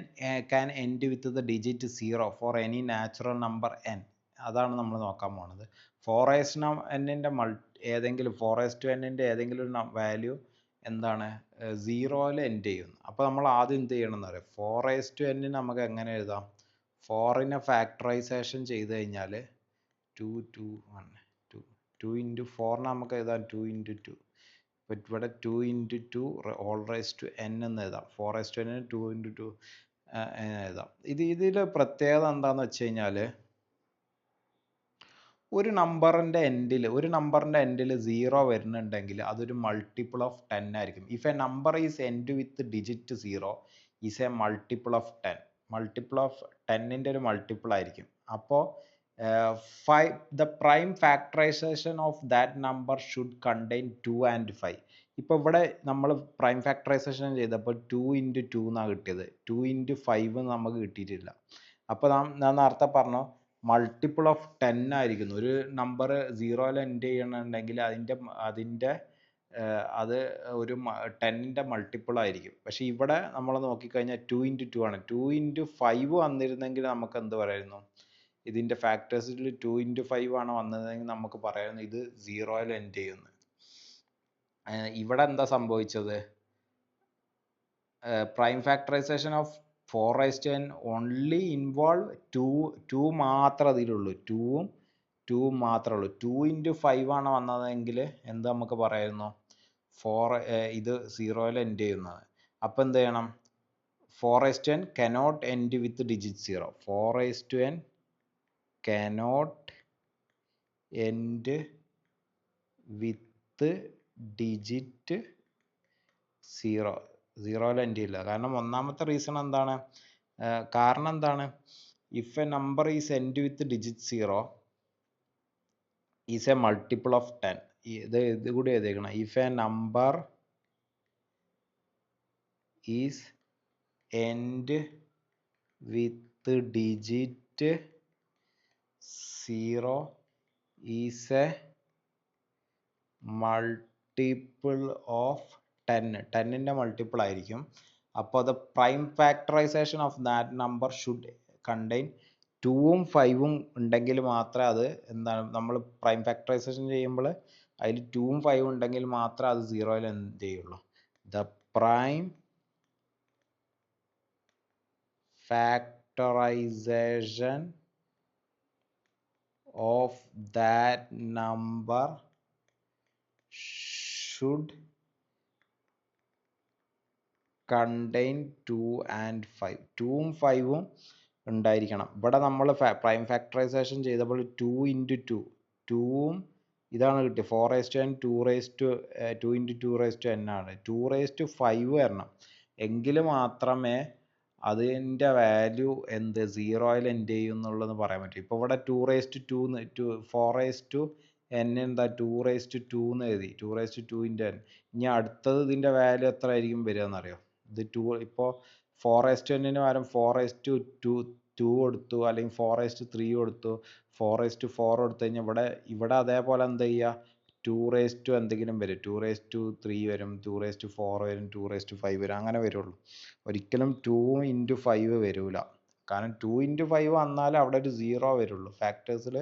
can end with the digit 0 for any natural number n. അതാണ് നമ്മൾ നോക്കാൻ പോകുന്നത്. 4n-ൻ്റെ ഏതെങ്കിലും 4n-ൻ്റെ ഏതെങ്കിലും ഒരു വാല്യൂ എന്താണ് 0യിൽ എൻഡ് ചെയ്യുന്നു. അപ്പോൾ നമ്മൾ ആദ്യം എന്ത് ചെയ്യണം എന്ന് പറയാം. 4n നമുക്ക് എങ്ങനെ എഴുതാം? 4നെ ഫാക്ടറൈസേഷൻ ചെയ്ത് കഴിഞ്ഞാൽ 2 2 1 2 2 × 4 നമുക്ക് എഴുതാം 2 × 2. അപ്പോൾ ഇവിടെ 2 × 2 n എന്ന് എഴുതാം. 4n 2 × 2 എഴുതാം. ഇതിൽ പ്രത്യേകത എന്താണെന്ന് വെച്ച് കഴിഞ്ഞാൽ, ഒരു നമ്പറിൻ്റെ എൻഡിൽ 0 വരുന്നുണ്ടെങ്കിൽ അതൊരു മൾട്ടിപ്പിൾ ഓഫ് 10 ആയിരിക്കും. If a number is end with digit 0 is a multiple of 10. Multiple of 10ൻ്റെ ഒരു മൾട്ടിപ്പിൾ ആയിരിക്കും. അപ്പോൾ the prime factorization of that number should contain 2 and 5. ഇപ്പോൾ ഇവിടെ നമ്മൾ പ്രൈം ഫാക്ടറൈസേഷൻ ചെയ്തപ്പോൾ 2 × 2 എന്നാണ് കിട്ടിയത്. 2 × 5 നമുക്ക് കിട്ടിയിട്ടില്ല. അപ്പോൾ ഞാൻ നേരത്തെ പറഞ്ഞു മൾട്ടിപ്പിൾ ഓഫ് 10 ആയിരിക്കുന്നു. ഒരു നമ്പർ 0യിൽ എൻഡ് ചെയ്യണമെന്നുണ്ടെങ്കിൽ അതിൻ്റെ അത് ഒരു 10ൻ്റെ മൾട്ടിപ്പിൾ ആയിരിക്കും. പക്ഷെ ഇവിടെ നമ്മൾ നോക്കിക്കഴിഞ്ഞാൽ 2 ഇൻറ്റു 2 ആണ്. 2 ഇൻറ്റു 5 വന്നിരുന്നെങ്കിൽ നമുക്ക് എന്ത് പറയായിരുന്നു, ഇതിൻ്റെ ഫാക്ടേഴ്സിൽ 2 ഇൻറ്റു 5 ആണ് വന്നതെങ്കിൽ നമുക്ക് പറയായിരുന്നു ഇത് 0-ൽ എൻഡ് ചെയ്യുന്നു. ഇവിടെ എന്താ സംഭവിച്ചത്, prime factorisation of 4n only involve 2 മാത്രമേ അതിലുള്ളൂ, 2 മാത്രമേ ഉള്ളൂ. 2 ഇൻറ്റു 5 ആണ് വന്നതെങ്കിൽ എന്ത് നമുക്ക് പറയായിരുന്നു, ഇത് 0-ൽ എൻഡ് ചെയ്യുന്നത്. അപ്പം എന്ത് ചെയ്യണം, 4n cannot end with digit 0. 4n cannot end with digit 0. 0-ൽ എൻഡ് ചെയ്യില്ല. കാരണം ഒന്നാമത്തെ റീസൺ എന്താണ്, കാരണം എന്താണ്, if a number is end with digit 0 is a multiple of 10. ഇത് കൂടി എഴുതിയേക്കണം. If a number is end with digit 0 is a multiple of 10. 10ൻ്റെ മൾട്ടിപ്പിൾ ആയിരിക്കും. അപ്പോൾ the prime factorisation of that number should contain 2ഉം 5ഉം ഉണ്ടെങ്കിൽ മാത്രമേ അത് എന്താണ്, നമ്മൾ പ്രൈം ഫാക്ടറൈസേഷൻ ചെയ്യുമ്പോൾ അതിൽ 2ഉം 5ഉം ഉണ്ടെങ്കിൽ മാത്രമേ അത് 0-ൽ എന്ത് ചെയ്യുള്ളൂ. The prime factorisation of that number should contain 2 and 5. 2ഉം 5ഉം ഉണ്ടായിരിക്കണം. ഇവിടെ നമ്മൾ പ്രൈം ഫാക്ടറൈസേഷൻ ചെയ്തപ്പോൾ 2 ഇൻറ്റു 2, 2ഉം ഇതാണ് കിട്ടിയത്, 4n 2 ഇൻറ്റു 2n ആണ്. 2⁵ വരണം എങ്കിൽ മാത്രമേ അതിൻ്റെ വാല്യൂ എന്ത് 0-ൽ എൻഡ് ചെയ്യും എന്നുള്ളത് പറയാൻ പറ്റും. ഇപ്പോൾ ഇവിടെ 2⁵2 4n എന്താ 2⁵2 എന്ന് എഴുതി, 2⁵2 ഇൻറ്റു n. ഇനി അടുത്തത് ഇതിൻ്റെ വാല്യൂ എത്ര ആയിരിക്കും വരിക എന്നറിയോ, ഇത് 2. ഇപ്പോൾ 4n പകരം 4⁵2 കൊടുത്തു, അല്ലെങ്കിൽ 4⁵3 കൊടുത്തു, 4⁴ കൊടുത്തു കഴിഞ്ഞാൽ ഇവിടെ അതേപോലെ എന്ത് ചെയ്യുക, 2 എന്തെങ്കിലും വരും, 2⁵3 വരും, 2⁴ വരും, 2⁵5 വരും, അങ്ങനെ വരുള്ളൂ. ഒരിക്കലും 2 ഇൻറ്റു 5 വരില്ല. കാരണം 2 ഇൻറ്റു 5 വന്നാൽ അവിടെ ഒരു 0 വരുള്ളൂ. ഫാക്ടേഴ്സിൽ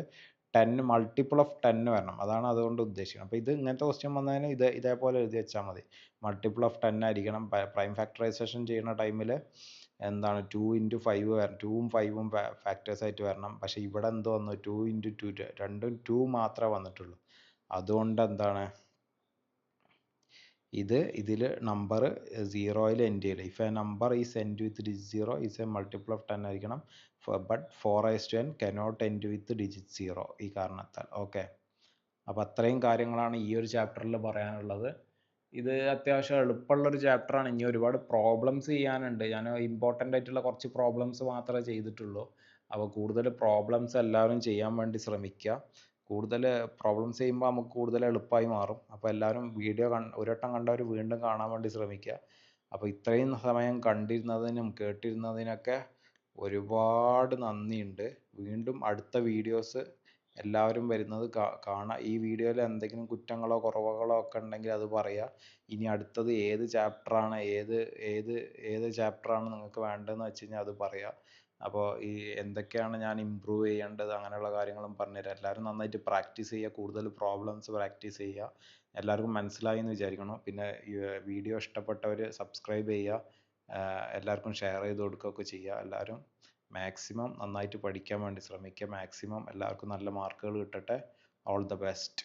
10 മൾട്ടിപ്പിൾ ഓഫ് 10 വരണം, അതാണ് അതുകൊണ്ട് ഉദ്ദേശിക്കുന്നത്. അപ്പോൾ ഇത് ഇങ്ങനത്തെ ക്വസ്റ്റ്യൻ വന്നതിന് ഇതേപോലെ എഴുതി വെച്ചാൽ മതി. മൾട്ടിപ്പിൾ ഓഫ് 10 ആയിരിക്കണം. പ്രൈം ഫാക്ടറൈസേഷൻ ചെയ്യുന്ന ടൈമിൽ എന്താണ് 2 ഇൻറ്റു 5 വരണം, 2ഉം 5ഉം ഫാക്ടേഴ്സ് ആയിട്ട് വരണം. പക്ഷേ ഇവിടെ എന്ത് വന്നു, 2 ഇൻറ്റു 2, രണ്ടും 2 മാത്രമേ വന്നിട്ടുള്ളൂ. അതുകൊണ്ട് എന്താണ് ഇതിൽ നമ്പർ 0-ൽ എൻഡ് ചെയ്യില്ല. If a number is end with digit 0 is a multiple of 10 ആയിരിക്കണം. But 4n cannot end with digit 0, ഈ കാരണത്താൽ. ഓക്കെ, അപ്പോൾ അത്രയും കാര്യങ്ങളാണ് ഈ ഒരു ചാപ്റ്ററിൽ പറയാനുള്ളത്. ഇത് അത്യാവശ്യം എളുപ്പമുള്ളൊരു ചാപ്റ്ററാണ്. ഇനി ഒരുപാട് പ്രോബ്ലംസ് ചെയ്യാനുണ്ട്. ഞാൻ ഇമ്പോർട്ടൻ്റ് ആയിട്ടുള്ള കുറച്ച് പ്രോബ്ലംസ് മാത്രമേ ചെയ്തിട്ടുള്ളൂ. അപ്പോൾ കൂടുതൽ പ്രോബ്ലംസ് എല്ലാവരും ചെയ്യാൻ വേണ്ടി ശ്രമിക്കുക. കൂടുതൽ പ്രോബ്ലംസ് ചെയ്യുമ്പോൾ നമുക്ക് കൂടുതൽ എളുപ്പമായി മാറും. അപ്പോൾ എല്ലാവരും വീഡിയോ ഒരു വട്ടം കണ്ടവർ വീണ്ടും കാണാൻ വേണ്ടി ശ്രമിക്കുക. അപ്പോൾ ഇത്രയും സമയം കണ്ടിരുന്നതിനും കേട്ടിരുന്നതിനൊക്കെ ഒരുപാട് നന്ദിയുണ്ട്. വീണ്ടും അടുത്ത വീഡിയോസ് എല്ലാവരും വരുന്നത് കാണാം. ഈ വീഡിയോയിൽ എന്തെങ്കിലും കുറ്റങ്ങളോ കുറവുകളോ ഒക്കെ ഉണ്ടെങ്കിൽ അത് പറയുക. ഇനി അടുത്തത് ഏത് ചാപ്റ്ററാണ് ഏത് ചാപ്റ്ററാണ് നിങ്ങൾക്ക് വേണ്ടതെന്ന് വെച്ച് കഴിഞ്ഞാൽ അത് പറയുക. അപ്പോൾ ഈ എന്തൊക്കെയാണ് ഞാൻ ഇമ്പ്രൂവ് ചെയ്യേണ്ടത് അങ്ങനെയുള്ള കാര്യങ്ങളും പറഞ്ഞുതരാം. എല്ലാവരും നന്നായിട്ട് പ്രാക്ടീസ് ചെയ്യുക, കൂടുതൽ പ്രോബ്ലംസ് പ്രാക്ടീസ് ചെയ്യുക. എല്ലാവർക്കും മനസ്സിലായി എന്ന് വിചാരിക്കണം. പിന്നെ ഈ വീഡിയോ ഇഷ്ടപ്പെട്ടവർ സബ്സ്ക്രൈബ് ചെയ്യുക, എല്ലാവർക്കും ഷെയർ ചെയ്ത് കൊടുക്കുകയൊക്കെ ചെയ്യുക. എല്ലാവരും മാക്സിമം നന്നായിട്ട് പഠിക്കാൻ വേണ്ടി ശ്രമിക്കുക. മാക്സിമം എല്ലാവർക്കും നല്ല മാർക്കുകൾ കിട്ടട്ടെ. All the best.